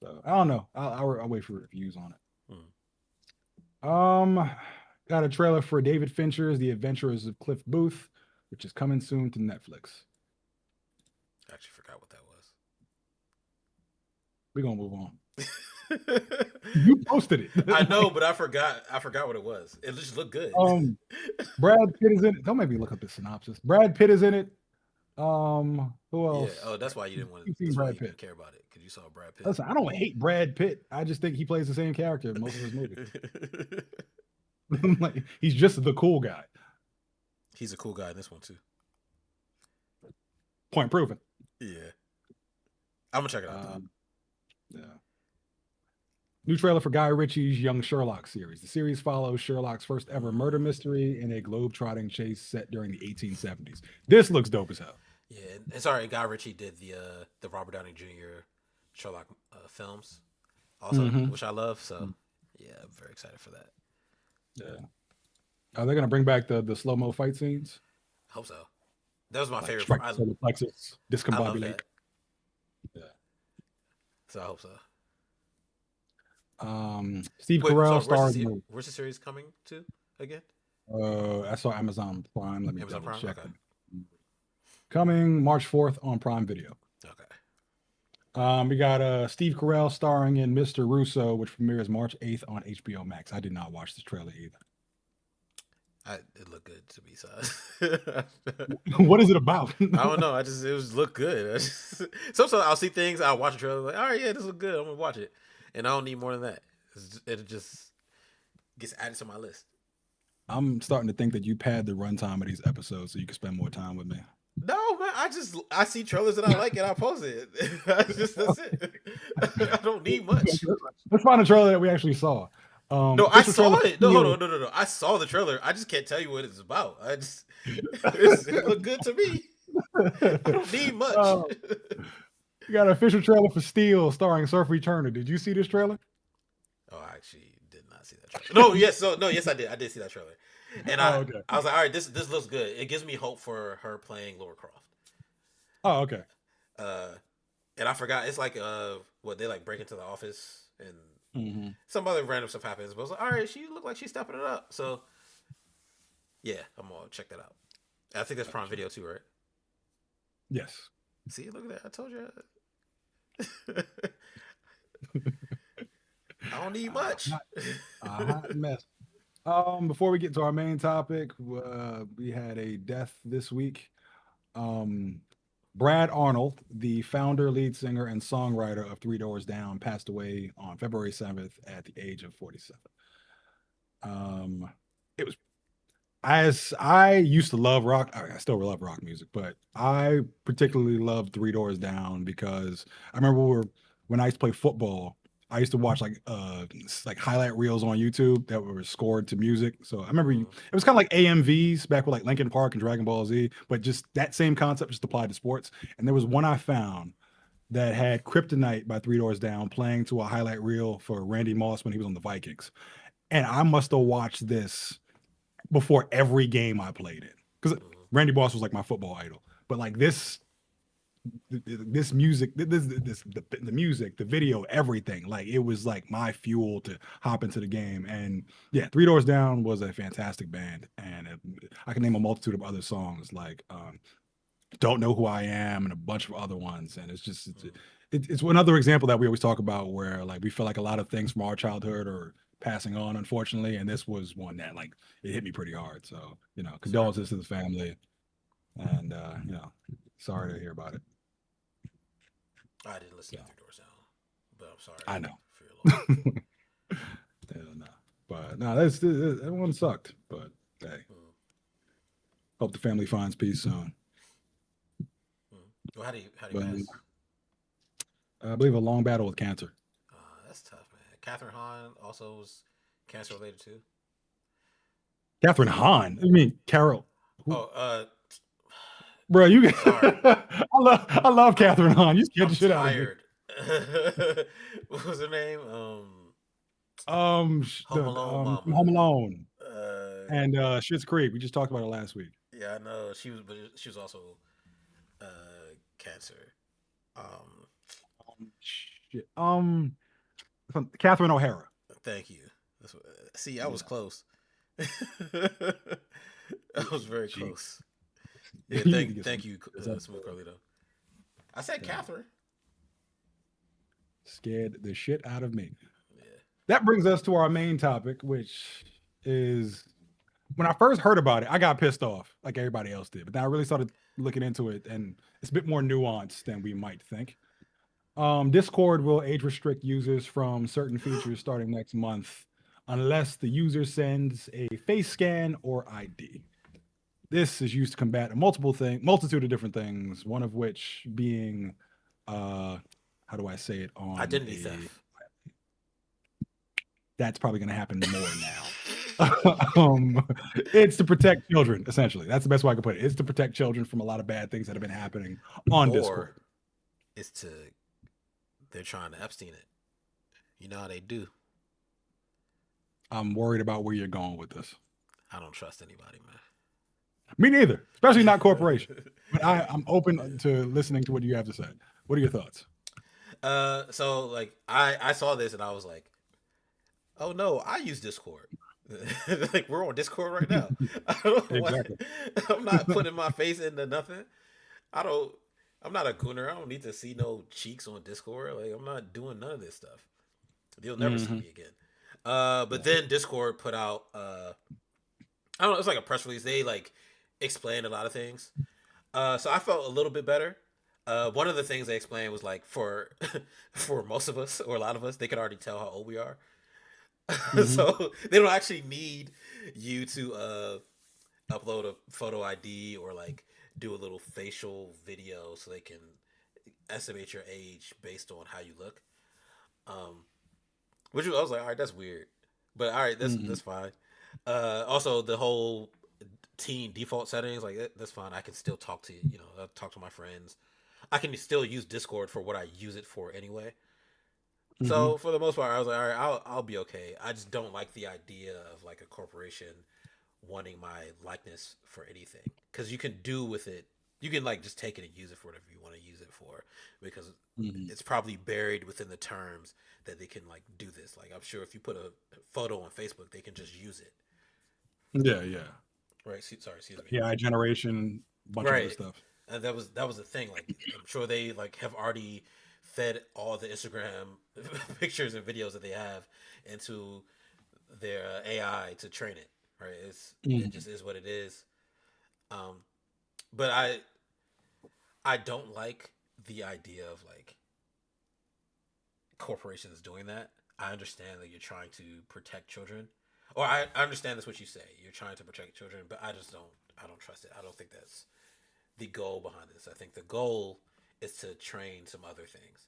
So I don't know. I'll wait for reviews on Hmm. it. Got a trailer for David Fincher's The Adventures of Cliff Booth, which is coming soon to Netflix. I actually forgot what that We're gonna move on. was. You posted it. I know, but I forgot. I forgot what it was. It just looked good. um, Brad Pitt is in it. Don't make me look up the synopsis. Brad Pitt is in it. Who Yeah. else? Oh, that's why you didn't want. You've seen That's why Brad you didn't Pitt. care about it because you saw Brad Pitt. Listen, I don't hate Brad Pitt. I just think he plays the same character in most of his movies. Like he's just the cool guy. He's a cool guy in this one too. Point proven. Yeah, I'm gonna check it out though. Yeah. New trailer for Guy Ritchie's Young Sherlock series. The series follows Sherlock's first ever murder mystery in a globe-trotting chase set during the 1870s. This looks dope as hell. Yeah, and sorry, Guy Ritchie did the Robert Downey Jr. Sherlock films also, Mm-hmm. which I love. So yeah, I'm very excited for that. Yeah. Are they gonna bring back the slow mo fight scenes? I hope so. That was my Like favorite part. strike solar plexus, I love discombobulate. that. Yeah. So I hope so. Steve Wait, so Carell stars in where's the series coming to again? I saw Amazon Prime. Let me Amazon double Prime. check. Okay. Coming March 4th on Prime Video. Okay. We got Steve Carell starring in Mr. Russo, which premieres March 8th on HBO Max. I did not watch this trailer either. It looked good to me, so What is it about? I don't know. It was look good. Sometimes I'll see things, I'll watch a trailer, like, all right, yeah, this look good. I'm gonna watch it, and I don't need more than that. It just gets added to my list. I'm starting to think that you pad the runtime of these episodes so you can spend more time with me. No, man, I see trailers that I like and I post it. That's it. I don't need much. Let's find a trailer that we actually saw. No, I Official trailer saw for it. No, hold Steel. on, no. I saw the trailer. I just can't tell you what it's about. I just it looked good to me. I don't need much. uh, we got an official trailer for Steel starring Surfer Turner. Did you see this trailer? Oh, I actually did not see that trailer. No, yes, no, yes, I did. I did see that trailer, and Oh, okay. I was like, all right, this looks good. It gives me hope for her playing Laura Croft. Oh, okay. Uh, and I forgot it's like what they like break into the office and Hmm. some other random stuff happens. But I was like, all right, she looked like she's stepping it up. So yeah, I'm gonna check that out. I think that's Prime Gotcha. Video too, right? Yes. See, look at that. I told you. I don't need Uh, much. hot, hot mess. Before we get to our main topic, we had a death this week. Um, Brad Arnold, the founder, lead singer, and songwriter of Three Doors Down, passed away on February 7th at the age of 47. Um, it was as I used to love rock. I still love rock music, but I particularly loved Three Doors Down because I remember when I used to play football. I used to watch like highlight reels on YouTube that were scored to music. So I remember Mm, it was kind of like AMVs back with like Linkin Park and Dragon Ball Z, but just that same concept just applied to sports. And there was one I found that had Kryptonite by Three Doors Down playing to a highlight reel for Randy Moss when he was on the Vikings. And I must have watched this before every game I played in because mm, Randy Moss was like my football idol. But like this music, the music, the video, everything, like it was like my fuel to hop into the game. And yeah, Three Doors Down was a fantastic band, and I can name a multitude of other songs like "Don't Know Who I Am" and a bunch of other ones. And mm. it's another example that we always talk about where like we feel like a lot of things from our childhood are passing on, unfortunately, and this was one that like it hit me pretty hard. So Sorry, man. condolences to the family, and sorry to hear about it. I didn't listen So to Three Doors Down, but I'm sorry I know. for your loss. Hell no. But no, that one sucked. But hey, Mm, hope the family finds peace soon. mm. Well, how do you But pass? I believe a long battle with cancer. That's tough, man. Catherine Hahn also was cancer related too. Catherine Hahn. I mean, Carol. Who, Oh, bro, you. sorry. I love Catherine Hahn. You scared I'm the shit out of me. tired. What was her name? Home Alone Mama. Home Alone Uh, and Schitt's Creek. We just talked about it last week. yeah, I know she was, but she was also cancer. Um, Shit. Catherine O'Hara. thank you. See, I was Yeah. close. I was very She. close. Yeah, You need to get some. thank you, This Smooth episode. Carlito. I said Yeah. Catherine. Scared the shit out of me. Yeah. That brings us to our main topic, which is when I first heard about it, I got pissed off like everybody else did. But then I really started looking into it, and it's a bit more nuanced than we might think. Discord will age restrict users from certain features starting next month unless the user sends a face scan or ID. This is used to combat a multitude of different things, one of which being uh how do I say it on Identity a theft. that's probably going to happen more now. It's to protect children, essentially. That's the best way I can put it. It's to protect children from a lot of bad things that have been happening on Or Discord. it's to they're trying to Epstein it. You know how they do. I'm worried about where you're going with this. I don't trust anybody, Me neither, especially not corporation. man. But I'm open to listening to what you have to say. What are your thoughts? So like I saw this and I was like, oh no, I use Discord. Like we're on Discord right now. I don't want. Exactly. I'm not putting my face into nothing. I don't. I'm not a gooner. I don't need to see no cheeks on Discord. Like I'm not doing none of this stuff. You'll never see Hmm. me again. But then Discord put out. I don't know. It's like a press release. They like explained a lot of things. So I felt a little bit better. One of the things they explained was like for for most of us or a lot of us, they could already tell how old we are. Hmm. So they don't actually need you to upload a photo ID or like do a little facial video so they can estimate your age based on how you look. Um, which I was like, all right, that's weird. But all right, Hmm. that's fine. Also, the whole teen default settings, like that's fine. I can still talk to I'll talk to my friends. I can still use Discord for what I use it for anyway. Hmm. So for the most part, I was like, all right, I'll be okay. I just don't like the idea of like a corporation wanting my likeness for anything because you can do with it. You can like just take it and use it for whatever you want to use it for because Hmm. it's probably buried within the terms that they can like do this. Like I'm sure if you put a photo on Facebook, they can just use it. Yeah, yeah. Right? Sorry, excuse me. AI generation, bunch of other Right. stuff. And that was the thing. Like I'm sure they like have already fed all the Instagram pictures and videos that they have into their AI to train it. Right? It Hmm. just is what it is. Um, but I don't like the idea of like corporations doing that. I understand that you're trying to protect children, or I understand that's what you say. You're trying to protect children, but I don't trust it. I don't think that's the goal behind this. I think the goal is to train some other things.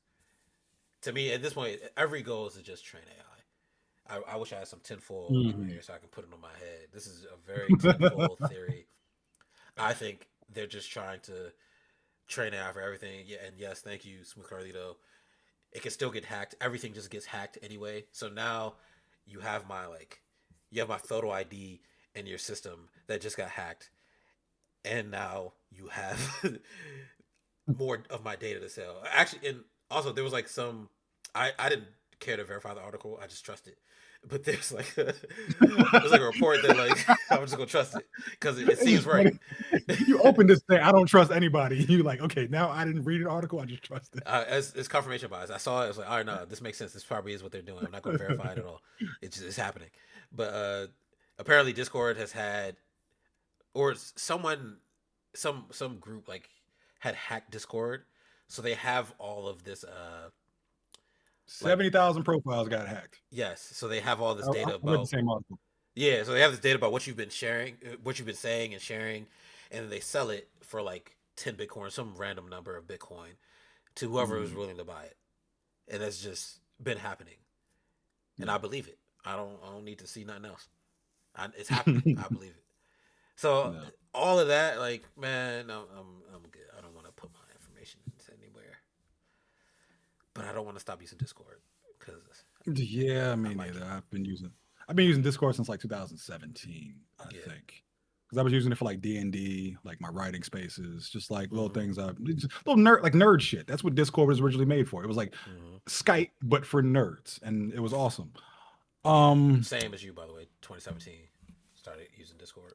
To me, at this point, every goal is to just train AI. I wish I had some tinfoil over Hmm. here so I can put it on my head. This is a very tinfoil theory. I think they're just trying to train AI for everything. Yeah, and yes, thank you, Smooth Carlito. It can still get hacked. Everything just gets hacked anyway. So now you have my like, you have my photo ID in your system that just got hacked, and now you have more of my data to sell. Actually, and also there was like some, I didn't care to verify the article. I just trust it. But there's like a report that like I'm just gonna trust it because it It's seems just right. funny. You open this thing, I don't trust anybody. You like, okay, now I didn't read an article, I just trust As confirmation bias. I saw it. I was like, all right, no, this makes sense. This probably is what they're doing. I'm not going to verify it it. at all. It's happening. But apparently, Discord has had, or someone, some group like had hacked Discord, so they have all of this. Like 70,000 profiles got hacked. yes, so they have all this I data read the about same article. yeah. So they have this data about what you've been sharing, what you've been saying and sharing, and then they sell it for like 10 Bitcoin, some random number of Bitcoin to whoever is Mm. willing to buy it, and that's just been happening. And I Yeah. believe it. I don't need to see nothing else. It's happening. I believe it. So No. all of that, like, man, I'm good. I don't want to put my information into anywhere, but I don't want to stop using Discord because Yeah, I me like neither. it. I've been using Discord since like 2017, I Yeah. think. Because I was using it for like D&D, like my writing spaces, just like little Mm-hmm. things just little nerd shit. That's what Discord was originally made for. It was like Mm-hmm. Skype but for nerds, and it was awesome. Yeah. Um Same as you, by the way. 2017 started using Discord.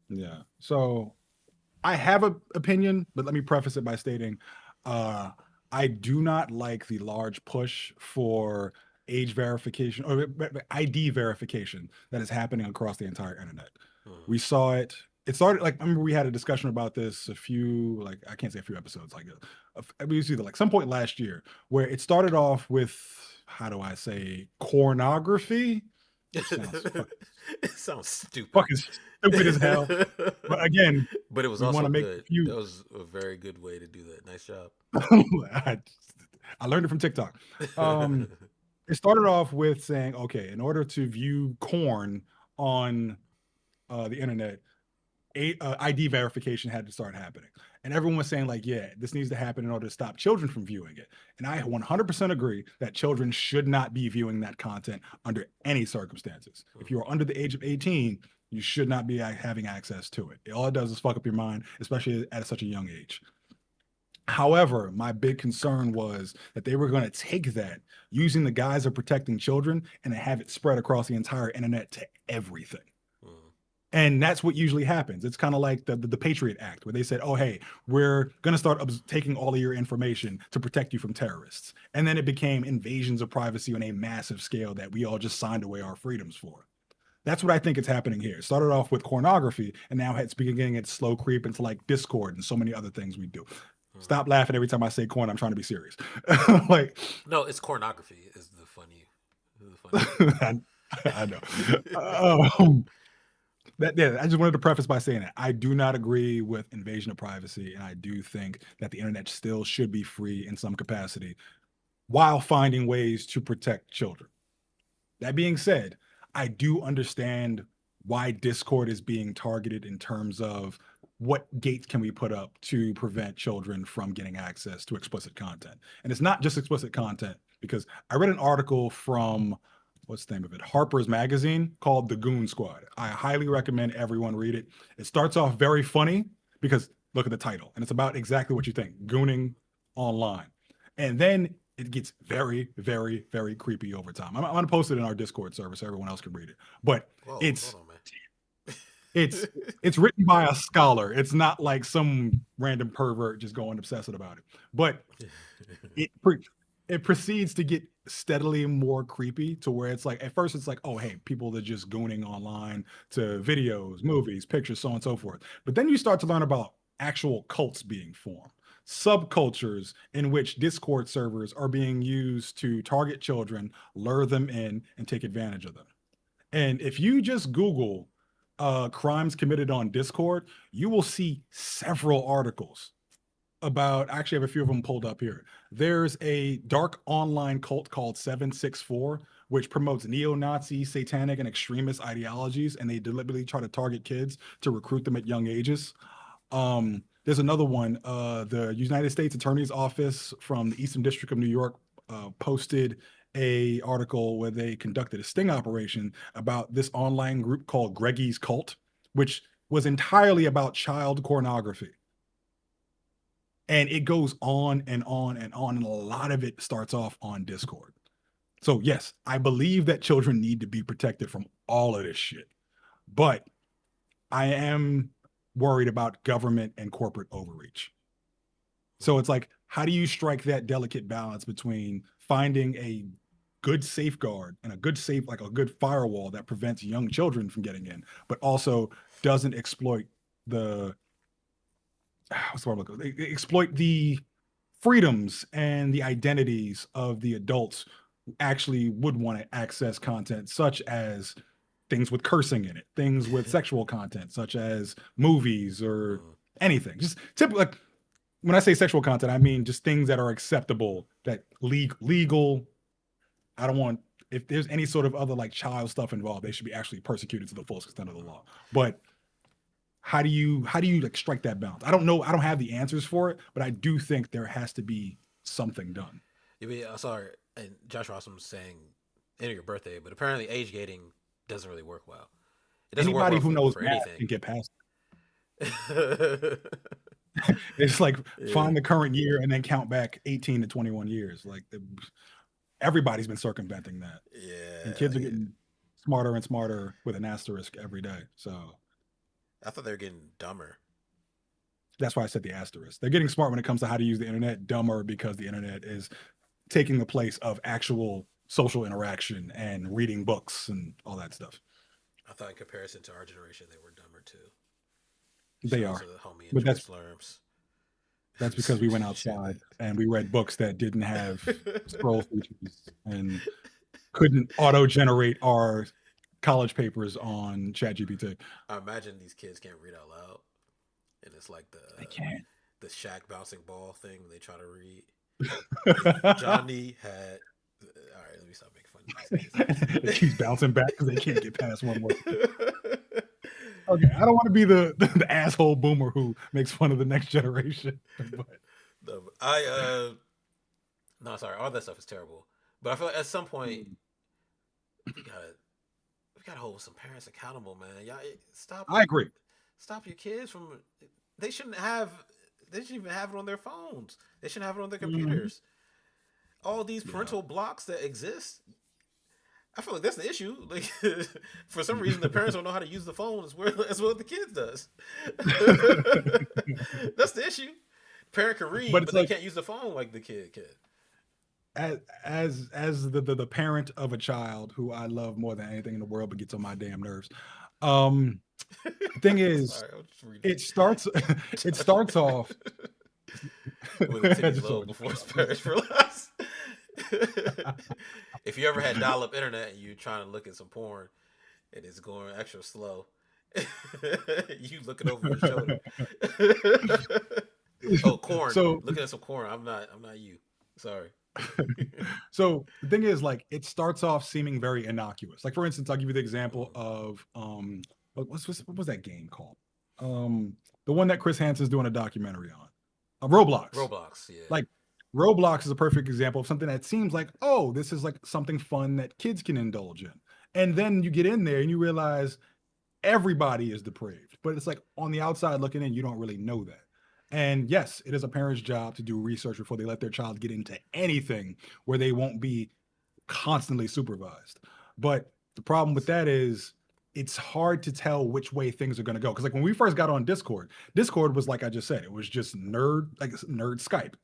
yeah. So I have an opinion, but let me preface it by stating uh, I do not like the large push for age verification or ID verification that is happening across the entire internet. Mm-hmm. We saw it. It started like I remember we had a discussion about this a few like I can't say a few episodes like we was either like some point last year where it started off with how do I say pornography, which sounds It sounds stupid, fucking stupid as hell. But again, but it was we want also to make a good. few. That was a very good way to do that. Nice job. I, I learned it from TikTok. Um, it started off with saying, okay, in order to view corn on the internet, ID verification had to start happening. And everyone was saying, like, yeah, this needs to happen in order to stop children from viewing it. And I 100% agree that children should not be viewing that content under any circumstances. If you Mhm. are under the age of 18, you should not be having access to it. All it does is fuck up your mind, especially at such a young age. However, my big concern was that they were going to take that using the guise of protecting children and have it spread across the entire internet to everything. Mhm. And that's what usually happens. It's kind of like the Patriot Act, where they said, "Oh, hey, we're going to start taking all of your information to protect you from terrorists." And then it became invasions of privacy on a massive scale that we all just signed away our freedoms for. That's what I think is happening here. It started off with pornography, and now it's beginning its slow creep into like Discord and so many other things we do. Mhm. Stop laughing every time I say corn. I'm trying to be serious. like, No, it's pornography. Is the funny part. I, I know. Yeah, I just wanted to preface by saying that I do not agree with invasion of privacy, and I do think that the internet still should be free in some capacity while finding ways to protect children. That being said, I do understand why Discord is being targeted in terms of what gates can we put up to prevent children from getting access to explicit content. And it's not just explicit content, because I read an article from, what's the name of it, Harper's Magazine, called The Goon Squad. I highly recommend everyone read it. It starts off very funny because look at the title, and it's about exactly what you think, gooning online. And then it gets very, very, very creepy over time. I'm going to post it in our Discord server so everyone else can read it. But Whoa, hold it's on, man. it's it's written by a scholar. It's not like some random pervert just going obsessive about it. But it it proceeds to get steadily more creepy, to where it's like, at first it's like, oh hey, people that just gooning online to videos, movies, pictures, so on and so forth. But then you start to learn about actual cults being formed, subcultures in which Discord servers are being used to target children, lure them in, and take advantage of them. And if you just Google crimes committed on Discord, you will see several articles about, I actually have a few of them pulled up here. There's a dark online cult called 764, which promotes neo-Nazi, satanic, and extremist ideologies, and they deliberately try to target kids to recruit them at young ages. There's another one. The United States Attorney's Office from the Eastern District of New York posted a article where they conducted a sting operation about this online group called Greggy's Cult, which was entirely about child pornography. And it goes on and on and on, and a lot of it starts off on Discord. So yes, I believe that children need to be protected from all of this shit, but I am worried about government and corporate overreach. So it's like, how do you strike that delicate balance between finding a good safeguard and a good safe, like a good firewall that prevents young children from getting in, but also doesn't exploit the what's the word I'm looking, exploit the freedoms and the identities of the adults who actually would want to access content, such as things with cursing in it, things with sexual content, such as movies or Mm. anything. Just typically, like, when I say sexual content, I mean just things that are acceptable, that legal. I don't want, if there's any sort of other like child stuff involved, they should be actually persecuted to the fullest extent of the law. But how do you like strike that balance? I don't know. I don't have the answers for it, but I do think there has to be something done. You mean, sorry, and Josh Rossum was saying enter your birthday, but apparently age gating doesn't really work well. It doesn't work Anybody well who knows for math anything. can get past it. It's like Yeah, find the current year and then count back 18 to 21 years. Like everybody's been circumventing that, and yeah, kids are getting smarter and smarter with an asterisk every day. So I thought they were getting dumber. that's why I said the asterisk. They're getting smart when it comes to how to use the internet, dumber because the internet is taking the place of actual social interaction and reading books and all that stuff. I thought in comparison to our generation, they were dumber too. They Shout out are. to the homie But Enjoy Slurms. that's because we went outside and we read books that didn't have scroll features and couldn't auto generate our college papers on ChatGPT. I imagine these kids can't read out loud, and it's like They can't. the Shaq bouncing ball thing. They try to read. It Johnny had. All right, let me stop making fun of these keeps bouncing back because they can't get past one word. kids. Okay, I don't want to be the asshole boomer who makes fun of the next generation. But No, no, sorry, all that stuff is terrible. But I feel like at some point we gotta we gotta hold some parents accountable, man. Y'all stop I agree. stop your kids from. They shouldn't have. They shouldn't even have it on their phones. They shouldn't have it on their Mhm. computers. All these Yeah. parental blocks that exist, I feel like that's the issue. Like, for some reason, the parents don't know how to use the phone as well as the kids does. That's the issue. Parent can But read, it's but they like, can't use the phone like the kid can. as the parent of a child who I love more than anything in the world, but gets on my damn nerves. Um, the thing is, Sorry, I'll just read it starts it Josh. starts off. Wait till Timmy's Just low so before his parents realize. If you ever had dial-up internet and you're trying to look at some porn and it's going extra slow, you looking over your shoulder. Oh, corn! so Looking at some corn. I'm not. I'm not you. Sorry. So the thing is, like, it starts off seeming very innocuous. Like, for instance, I'll give you the example Mm. of what was that game called? Um, the one that Chris Hansen's doing a documentary on, Roblox. Roblox, yeah. Like, Roblox is a perfect example of something that seems like, oh, this is like something fun that kids can indulge in, and then you get in there and you realize everybody is depraved. But it's like on the outside looking in, you don't really know that. And yes, it is a parent's job to do research before they let their child get into anything where they won't be constantly supervised. But the problem with that is it's hard to tell which way things are going to go. Because like when we first got on Discord, Discord was like I just said, it was just nerd Skype.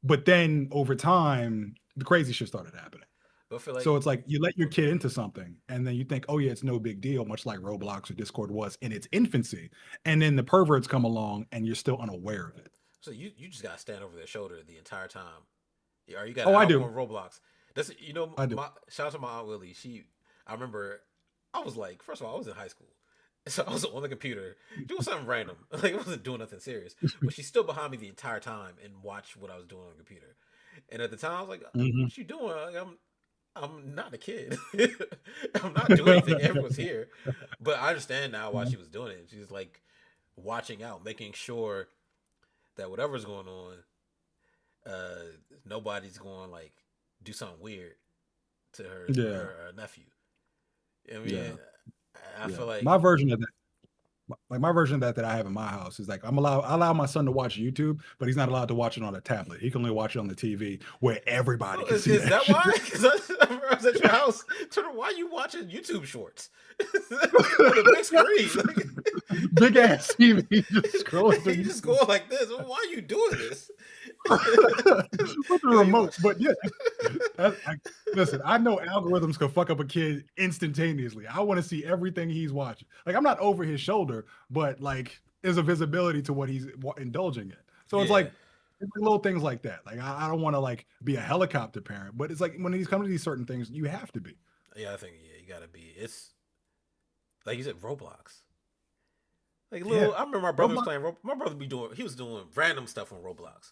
But then over time, the crazy shit started happening. But I feel like, So it's like you let your oh, go kid ahead. into something and then you think, oh yeah, it's no big deal, much like Roblox or Discord was in its infancy. And then the perverts come along and you're still unaware of it. So you just gotta stand over their shoulder the entire time. Yeah, or you got an Oh, I album do. on Roblox. That's I do. my shout out to my aunt Willie. I remember I was like, first of all, I was in high school, so I was on the computer doing something random. Like I wasn't doing nothing serious, but she's still behind me the entire time and watched what I was doing on the computer. And at the time, I was like, Mhm. "What you doing?" Like, I'm not a kid. I'm not doing anything. Everyone's here, but I understand now why she was doing it. She's like watching out, making sure that whatever's going on, uh, nobody's going like do something weird to Yeah. her nephew. I mean, Yeah. I Yeah. feel like My version of that, like my version of that that I have in my house is like I allow my son to watch YouTube, but he's not allowed to watch it on a tablet. He can only watch it on the TV where everybody oh, can see is that that shit. why? Because I was at your house. Turner, why are you watching YouTube shorts on a big screen? Like, Big ass TV just scrolling through you just YouTube. go like this. Well, why are you doing this? With the You remote. watch. But yeah, listen, I know algorithms can fuck up a kid instantaneously. I want to see everything he's watching. Like, I'm not over his shoulder, but like, there's a visibility to what he's indulging in. So Yeah, it's like little things like that. Like, I don't want to like be a helicopter parent, but it's like when he's coming to these certain things, you have to be. yeah. I think yeah, you gotta be. It's like you said, Roblox. Like Yeah. little, I remember my brother was Roblox. playing. My brother be doing. He was doing random stuff on Roblox.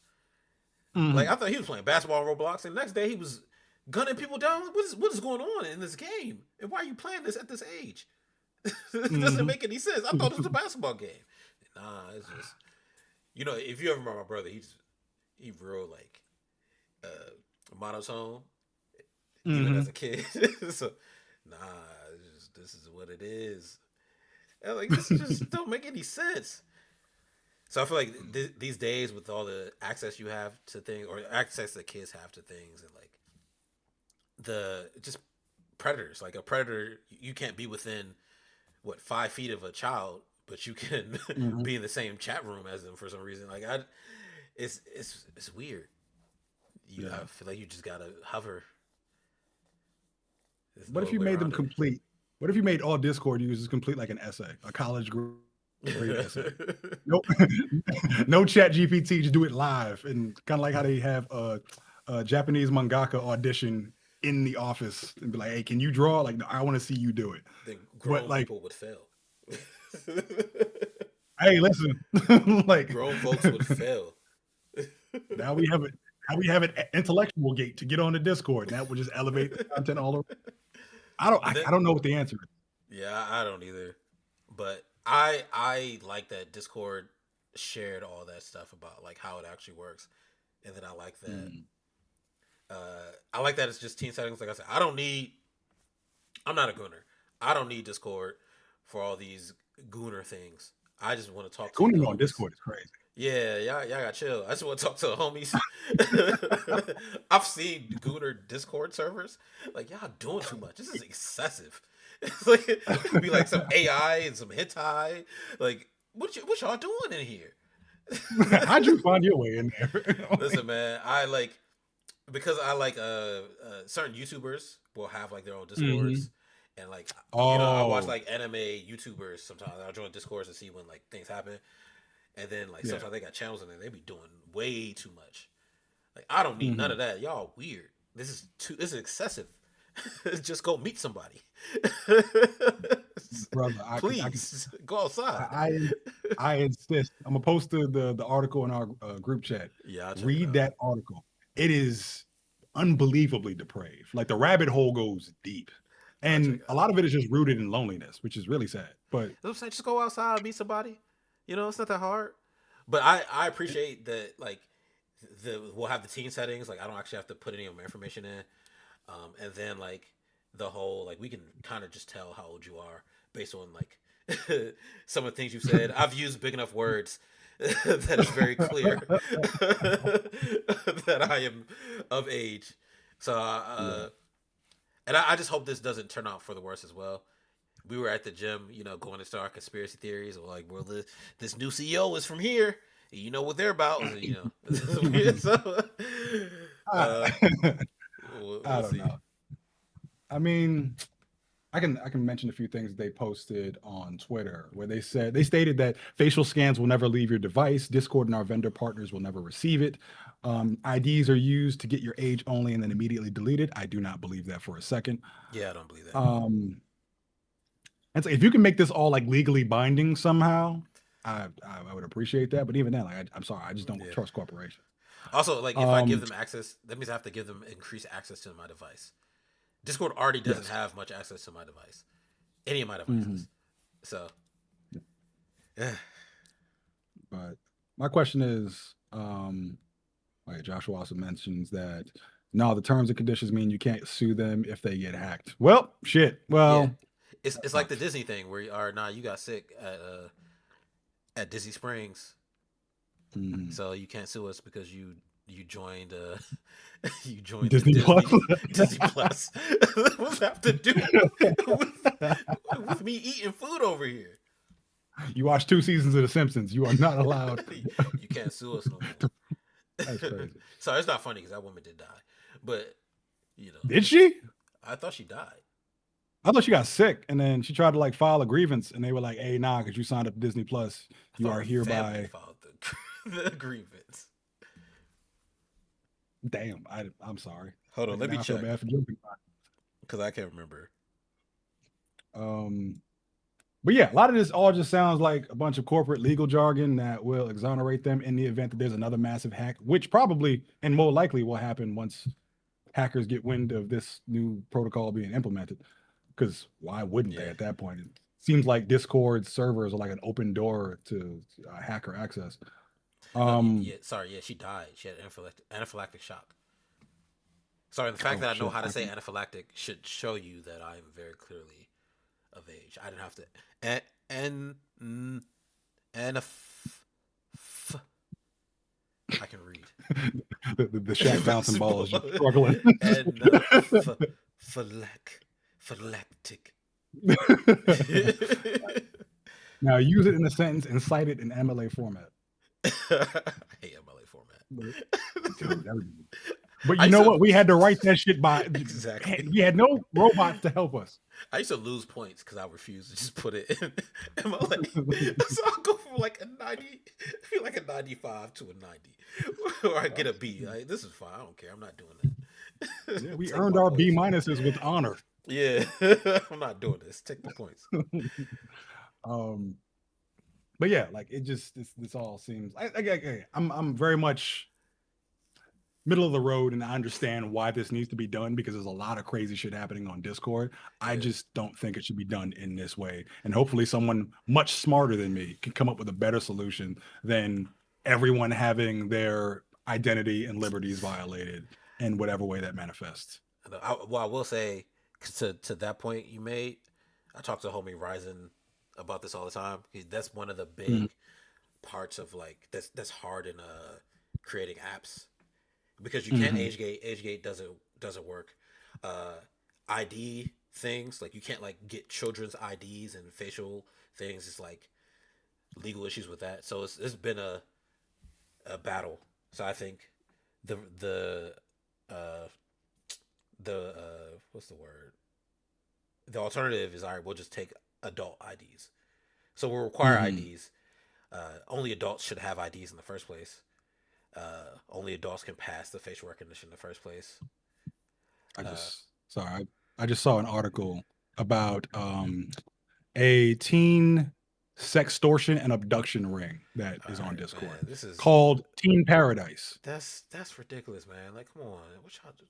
Like Mhm. I thought he was playing basketball on Roblox, and the next day he was gunning people down. What is going on in this game? And why are you playing this at this age? It doesn't Mhm. make any sense. I thought it was a basketball game. Nah, it's just if you ever met my brother, he real like monotone, even as Mhm. a kid. So nah, this is what it is. And like this just don't make any sense. So I feel like these days with all the access you have to things or access that kids have to things and like the just predators, like a predator, you can't be within what 5 feet of a child, but you can Mhm. be in the same chat room as them for some reason. Like it's weird. I Yeah. feel like you just gotta hover. There's What no if you way made them around it. complete? What if you made all Discord users complete like an essay, a college grade essay? No, no chat GPT, just do it live. And kind of like how they have a Japanese mangaka audition in the office and be like, hey, can you draw? Like, no, I want to see you do it. Then But grown like, people would fail. hey, listen, like Grown folks would fail. now we have it. Now we have an intellectual gate to get on the Discord. And that would just elevate the content all over. But I that don't know what the answer is. yeah, I don't either. But I like that Discord shared all that stuff about like how it actually works, and then Mm. I like that it's just team settings. Like I said, I don't need. I'm not a gooner. I don't need Discord for all these gooner things. I just want to talk to the Cooning on homies. Discord is crazy. Yeah, y'all got chill. I just want to talk to the homies. I've seen Gooner Discord servers. Like y'all doing too much. This is excessive. It's like it could be like some AI and some hentai. Like what y'all doing in here? How'd you find your way in there? Listen, man, I like because I like certain YouTubers will have like their own Mhm. Discords and like I watch Oh, like anime YouTubers sometimes. I'll join Discords to see when like things happen. And then like yeah. sometimes they got channels in there, they be doing way too much. Like I don't need none Mhm. of that. Y'all weird. This is excessive. Just go meet somebody. Brother, I can Please go outside. I I insist. Imma post the article in our, group chat. Yeah, I'll check it Read out. that article. It is unbelievably depraved. Like the rabbit hole goes deep, I'll check and it a out. lot of it is just rooted in loneliness, which is really sad. But I'm saying, just go outside, meet somebody. You know, it's not that hard. But I appreciate that. Like, we'll have the teen settings. Like, I don't actually have to put any of my information in. And then like the whole like we can kind of just tell how old you are based on like some of the things you've said. I've used big enough words that it's very clear that I am of age. So, yeah, and I just hope this doesn't turn out for the worse as well. We were at the gym, you know, going to start our conspiracy theories. Or like, well, this new CEO is from here. You know what they're about, you know. So, I, uh, I we'll don't see. know. I mean, I can mention a few things they posted on Twitter where they stated that facial scans will never leave your device. Discord and our vendor partners will never receive it. IDs are used to get your age only and then immediately deleted. I do not believe that for a second. Yeah, I don't believe that at all. Um, and so if you can make this all like legally binding somehow, I would appreciate that. But even then, like I'm sorry, I just don't Yeah. trust corporations. Also, like if I give Um, them access, that means I have to give them increased access to my device. Discord already doesn't yes. have much access to my device, any of my Mhm. devices. So, yeah, But my question is, like Joshua also mentions that no, the terms and conditions mean you can't sue them if they get hacked. Well, shit. yeah. Well, that It's like the sucks. Disney thing where you are nah, you got sick at Disney Springs, Mhm. so you can't sue us because you joined you joined the Disney Plus. Disney Plus. What have to do with with me eating food over here? You watch 2 seasons of The Simpsons. You are not allowed. You can't sue us no to- more. That's crazy. Sorry, it's not funny because that woman did die, but you know, Did she? I thought she died. I thought she got sick, and then she tried to like file a grievance, and they were like, "Hey, nah, because you signed up to Disney Plus, I you thought are her family hereby." filed the agreements. Damn, I'm sorry. Hold on, Like let me now I feel check bad for jumping. because I can't remember. Um, But yeah, a lot of this all just sounds like a bunch of corporate legal jargon that will exonerate them in the event that there's another massive hack, which probably and more likely will happen once hackers get wind of this new protocol being implemented. Because why wouldn't they Yeah. at that point? It seems like Discord servers are like an open door to hacker access. No, yeah, Um, yeah, sorry, yeah, she died. She had anaphylactic shock. Sorry, the fact oh that I know shit, how to say anaphylactic should show you that I'm very clearly of age. I didn't have to. And and and a I can read. the Shaq bouncing ball is just Basketball. struggling. And phylactic. Now use it in a sentence and cite it in MLA format. I hate MLA format. But, dude, but I you used know to what? We had to write that shit by. exactly. We had no robots to help us. I used to lose points because I refused to just put it in MLA. So I'll go from like a 90, I feel like a 95 to a 90. Or I get a B. Like, this is fine. I don't care. I'm not doing that. Yeah, we Take earned my our B points. minuses with honor. Yeah. I'm not doing this. Take my points. um, but yeah, like it just this all seems. I'm very much middle of the road, and I understand why this needs to be done because there's a lot of crazy shit happening on Discord. I Yeah. just don't think it should be done in this way, and hopefully, someone much smarter than me can come up with a better solution than everyone having their identity and liberties violated in whatever way that manifests. Well, I will say, 'cause to that point you made, I talk to homie Ryzen about this all the time. That's one of the Mhm, big parts of like that's hard in creating apps because you can't mhm, age gate. Age gate doesn't work. Uh, ID things like you can't like get children's IDs and facial things. It's like legal issues with that. So it's been a battle. So I think the uh what's the word? The alternative is all right. We'll just take adult IDs. So we'll require mhm. IDs. Only adults should have IDs in the first place. Only adults can pass the facial recognition in the first place. I Uh, just sorry, I just saw an article about a teen sextortion and abduction ring that All is on right, Discord man. This is called Teen Paradise. that's ridiculous, man. Like, come on. What y'all do?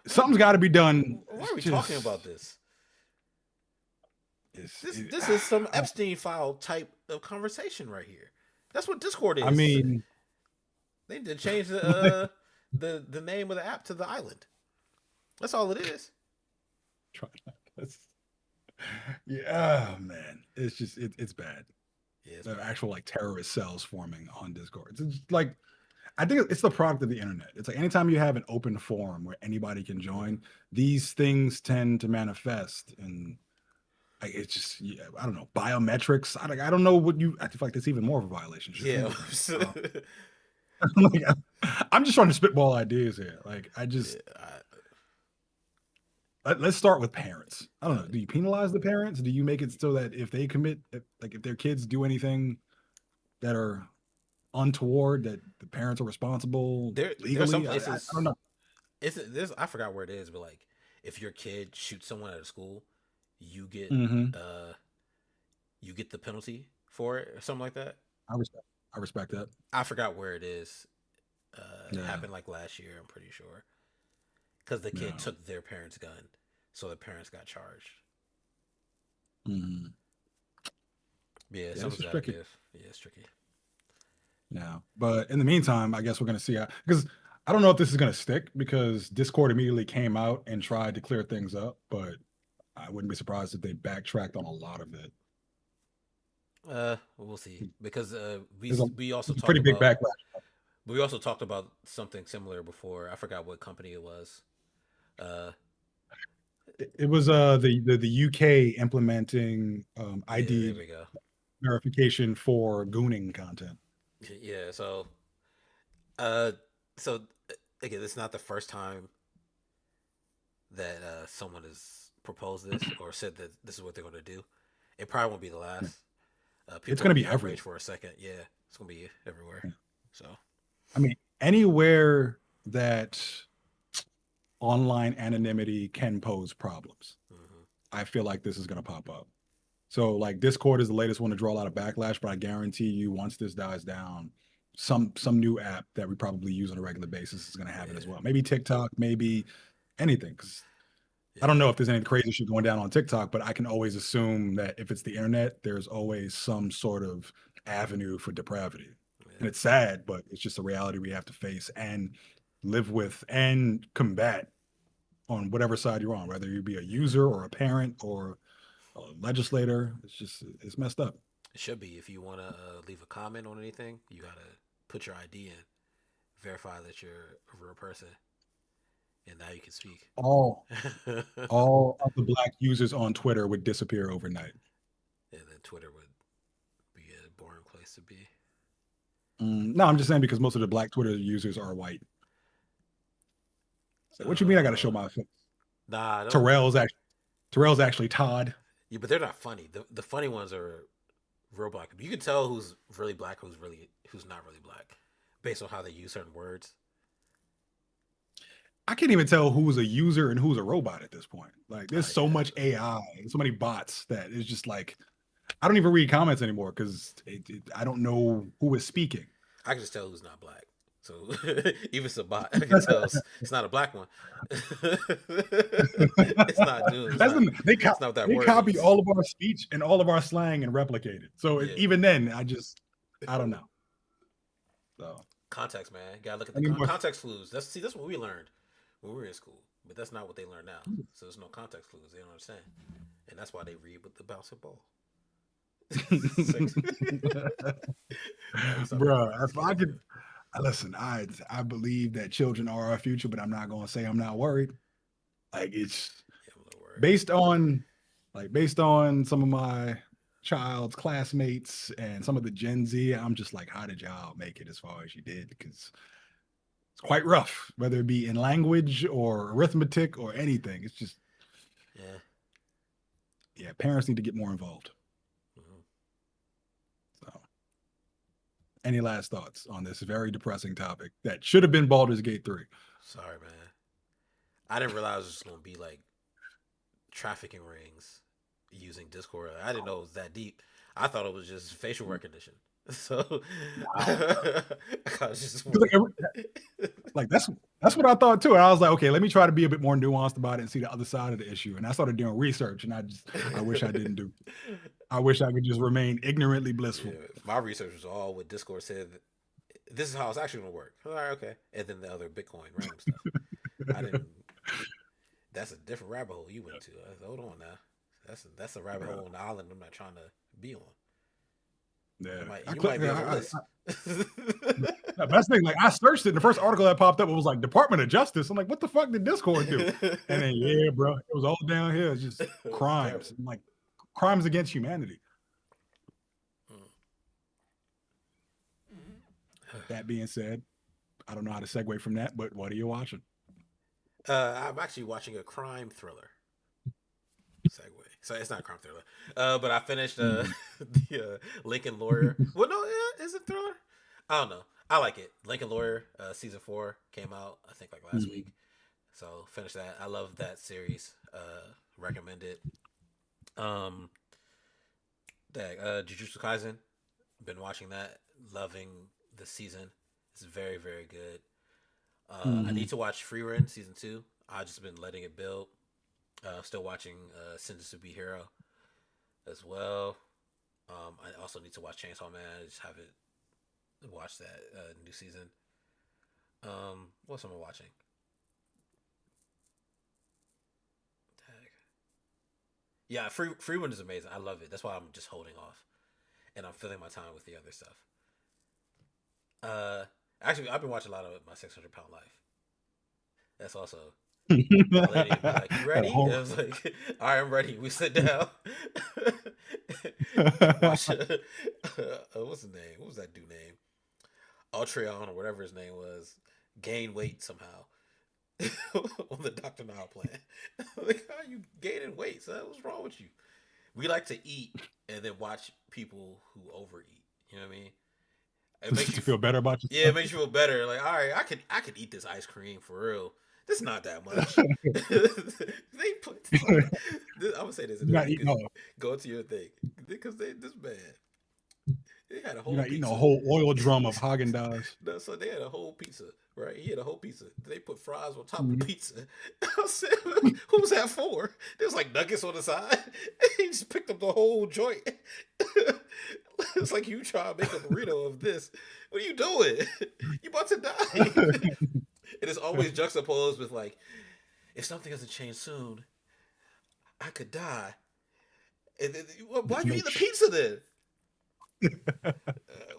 What? Something's got to be done. Why It's are we talking just, about this? it's, This it, this is some Epstein file type of conversation right here. That's what Discord I is. mean, They need to change the name of the app to the island. That's all it is. yeah, man, it's just it's bad. Yeah, it's The bad. actual like terrorist cells forming on Discord. It's just like I think it's the product of the internet. It's like anytime you have an open forum where anybody can Mm-hmm. join, these things tend to manifest, and like it's just yeah, I don't know biometrics. I don't know what you. I feel like that's even more of a violation. It's your Yeah, fingerprint. Like, I'm just trying to spitball ideas here. Like I just yeah. let's start with parents. I don't Uh, know. Do you penalize the parents? Do you make it so that if they commit, like if their kids do anything that are untoward, that the parents are responsible there are some legally? I don't places. know. It's this. I forgot where it is, but like, if your kid shoots someone at a school, you get Hmm. uh you get the penalty for it or something like that. I respect. I respect that. I forgot where it is. It Yeah. happened like last year. I'm pretty sure because the kid Yeah. took their parents' gun, so the parents got charged. Hmm. Yeah, Yeah. This something's is got to tricky. give. Yeah, it's tricky. Yeah. But in the meantime, I guess we're gonna see how because I don't know if this is gonna stick because Discord immediately came out and tried to clear things up, but I wouldn't be surprised if they backtracked on a lot of it. We'll see because There's a, we also there's a talked pretty big about backlash. something similar before. I forgot what company it was. Uh, It was the UK implementing yeah, there ID we go. verification for gooning content. Yeah, uh, so again, it's not the first time that someone has proposed this or said that this is what they're going to do. It probably won't be the Yeah. last. It's People going will to be be everywhere. outraged for a second. Yeah, it's going to be everywhere. Yeah. So, I mean, anywhere that online anonymity can pose problems, mm-hmm. I feel like this is going to pop up. So, like Discord is the latest one to draw a lot of backlash, but I guarantee you, once this dies down, some new app that we probably use on a regular basis is going to have it as Yeah, well. Maybe TikTok, maybe anything. Because I don't yeah, know if there's any crazy shit going down on TikTok, but I can always assume that if it's the internet, there's always some sort of avenue for depravity. And yeah. it's sad, but it's just a reality we have to face and live with and combat on whatever side you're on, whether you be a Yeah. user or a parent or a legislator. It's just, it's messed up. It should be. If you want to leave a comment on anything, you got to put your ID in, verify that you're a real person, and now you can speak. All, And all of the black users on Twitter would disappear overnight. then Twitter would be a boring place to be. No, I'm just saying because most of the black Twitter users are white. So what you mean I got to show Uh, my face? nah, don't. Terrell's actually Terrell's actually Todd. Yeah, but they're not funny. The funny ones are real black people. You can tell who's really black, who's not really black, based on how they use certain words. I can't even tell who's a user and who's a robot at this point. Like, there's Oh so yeah, much AI and so many bots that it's just like I don't even read comments anymore because I don't know who is speaking. I can just tell who's not black. So even if it's a bot, I can tell it's not a black one. It's not doing. That's when It's not what that they word copy means. all of our speech and all of our slang and replicate it. So Yeah, even then, I don't know. So context, man. You gotta look at the anymore. context clues. That's what we learned when we were in school. But that's not what they learn now. So there's no context clues. They don't understand, and that's why they read with the bouncing ball. At least I'm not Bruh, reading. if I could listen, I believe that children are our future, but I'm not gonna say I'm not worried. Like it's Yeah, I'm a little worried. based on based on some of my child's classmates and some of the Gen Z, I'm just like, how did y'all make it as far as you did? Because it's quite rough, whether it be in language or arithmetic or anything. It's just, Yeah. yeah, parents need to get more involved. Mm-hmm. So, any last thoughts on this very depressing topic that should have been Baldur's Gate 3? Sorry, man. I didn't realize it was gonna be like trafficking rings using Discord. I didn't know it was that deep. I thought it was just facial recognition. So Wow. I was just 'Cause, like that's what I thought too. And I was like, okay, let me try to be a bit more nuanced about it and see the other side of the issue. And I started doing research, and I wish I didn't do. I wish I could just remain ignorantly blissful. yeah, my research was all what Discord said. This is how it's actually gonna work. All right, okay. And then the other Bitcoin random stuff. I didn't. That's a different rabbit hole you went to. Hold on now. That's a rabbit hole on the island I'm not trying to be on. Yeah, You might be on the list. the best thing, like I searched it, and the first article that popped up was like Department of Justice. I'm like, what the fuck did Discord do? And then yeah, bro, it was all down here. It's just crimes, like crimes against humanity. That being said, I don't know how to segue from that, but what are you watching? I'm actually watching a crime thriller. Segue. So it's not a crime thriller. But I finished the Lincoln Lawyer. Well, no, is it thriller? I don't know. I like it. Lincoln Lawyer season 4 came out I think like last week. So finished that. I love that series. Recommend it. Um, that Jujutsu Kaisen. Been watching that. Loving the season. It's very very good. I need to watch Free Run season 2. I've just been letting it build. Still watching Sentence to Be Hero as well. I also need to watch Chainsaw Man. I just haven't watched that new season. What's am I watching? Tag. Yeah, Free One is amazing. I love it. That's why I'm just holding off, and I'm filling my time with the other stuff. Uh, Actually, I've been watching a lot of My 600 Pound Life. That's also my lady would be like, "You ready?" And I was like, "All right, I'm ready." We sit down and watch. What's his name? What was that dude name? Ultreon or whatever his name was. Gain weight somehow on the Doctor Now plan. Like, how are you gaining weight? So what's wrong with you? We like to eat and then watch people who overeat. You know what I mean? It makes To you, feel better about yeah, it yourself. makes you feel better. Like, all right, I could eat this ice cream for real. This is not that much. They put. I'm gonna say this, and You're then not you eating could all. go into your thing because they this man they had a You're whole not eating a pizza. whole oil drum of Haagen Dazs. No, so they had a whole pizza, right? He had a whole pizza. They put fries on top of the pizza. I said, "Who's that for?" There's like nuggets on the side. He just picked up the whole joint. It's like you try to make a burrito of this. What are you doing? You about to die. It is always juxtaposed with like, if something doesn't change soon, I could die. And then, why Just you eat make the sure. pizza then?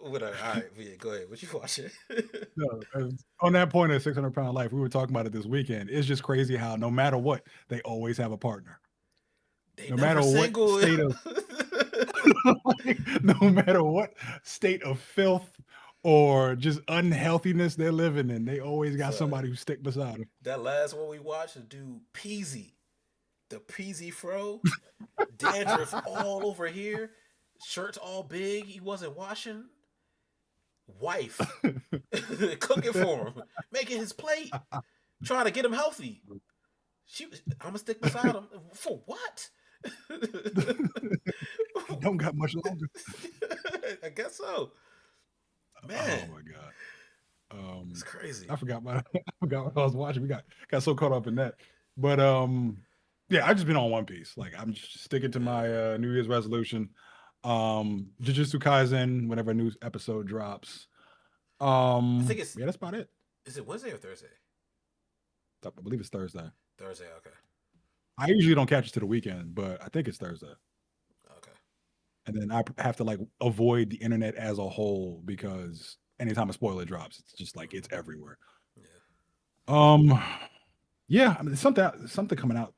Whatever. All right, yeah, go ahead. What you watching? No, on that point of 600 pound life, we were talking about it this weekend. It's just crazy how no matter what, they always have a partner. They No never matter what single. state of no matter what state of filth or just unhealthiness they're living in, they always got So somebody who stick beside them. that last one we watched, the dude Peasy, the Peasy fro, dandruff all over here, shirts all big. He wasn't washing. Wife cooking for him, making his plate, trying to get him healthy. I'm gonna stick beside him for what? Don't got much longer. I guess so. Oh Man, my god. it's crazy. I forgot my I forgot what I was watching. We got so caught up in that. But yeah, I just been on One Piece. Like I'm just sticking to my New Year's resolution. Jujutsu Kaisen, whenever a new episode drops. I think it's Yeah, that's about it. is it Wednesday or Thursday? I believe it's Thursday. Thursday. Okay. I usually don't catch it to the weekend, but I think it's Thursday. Okay. And then I have to like avoid the internet as a whole because anytime a spoiler drops, it's just like it's everywhere. Yeah. Um, yeah, I mean, something coming out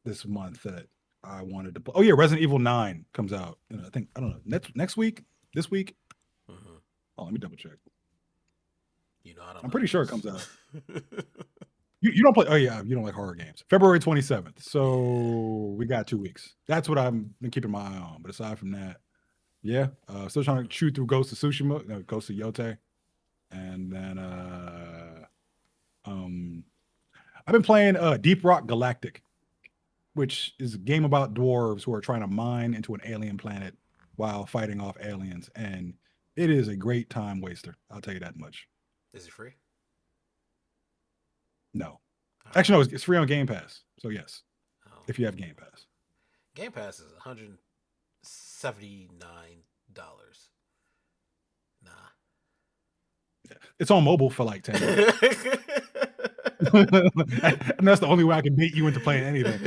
this month that I wanted to play. Oh yeah, Resident Evil 9 comes out. I think I don't know next week, this week. Mm-hmm. Oh, let me double check. You know I don't I'm like pretty sure it comes out. those. You don't play. Oh yeah, you don't like horror games. February 27th. Yeah. So we got 2 weeks. That's what I've been keeping my eye on. But aside from that, yeah, still trying to chew through Ghost of Tsushima, Ghost of Yote, and then um, I've been playing Deep Rock Galactic. which is a game about dwarves who are trying to mine into an alien planet while fighting off aliens. And it is a great time waster. I'll tell you that much. Is it free? No. All right. Actually, no, it's free on Game Pass. So, yes, Oh, if you have Game Pass. Game Pass is $179. Nah. It's on mobile for like $10. And that's the only way I can bait you into playing anything.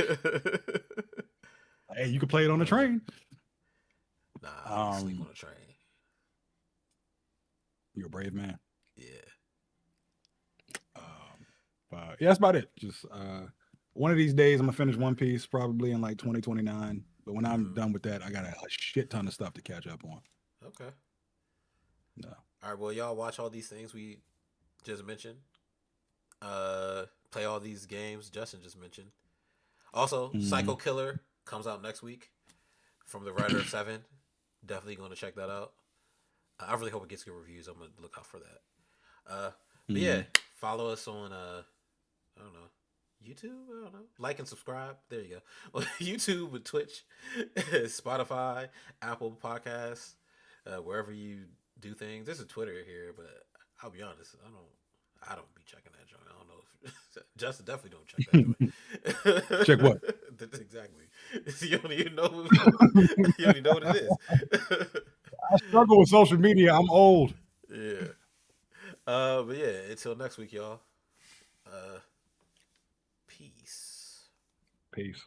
Hey, you can play it on the train. Nah, I can sleep on a train. You're a brave man. Yeah. But yeah, that's about it. Just one of these days, I'm gonna finish One Piece probably in like 2029. But when I'm done with that, I got a shit ton of stuff to catch up on. Okay. No. All right. Well, y'all watch all these things we just mentioned. Play all these games Justin just mentioned. Also, Psycho Killer comes out next week from the writer of Seven. Definitely going to check that out. I really hope it gets good reviews. I'm gonna look out for that. But yeah, follow us on I don't know, YouTube. I don't know. Like and subscribe. There you go. YouTube and Twitch, Spotify, Apple Podcasts, wherever you do things. There's a Twitter here, but I'll be honest, I don't be checking that joint. I don't know if Justin definitely don't check that joint. Check what? Exactly. You don't even know. You don't even know what it is. I struggle with social media. I'm old. Yeah. But yeah, until next week, y'all. Uh, peace. Peace.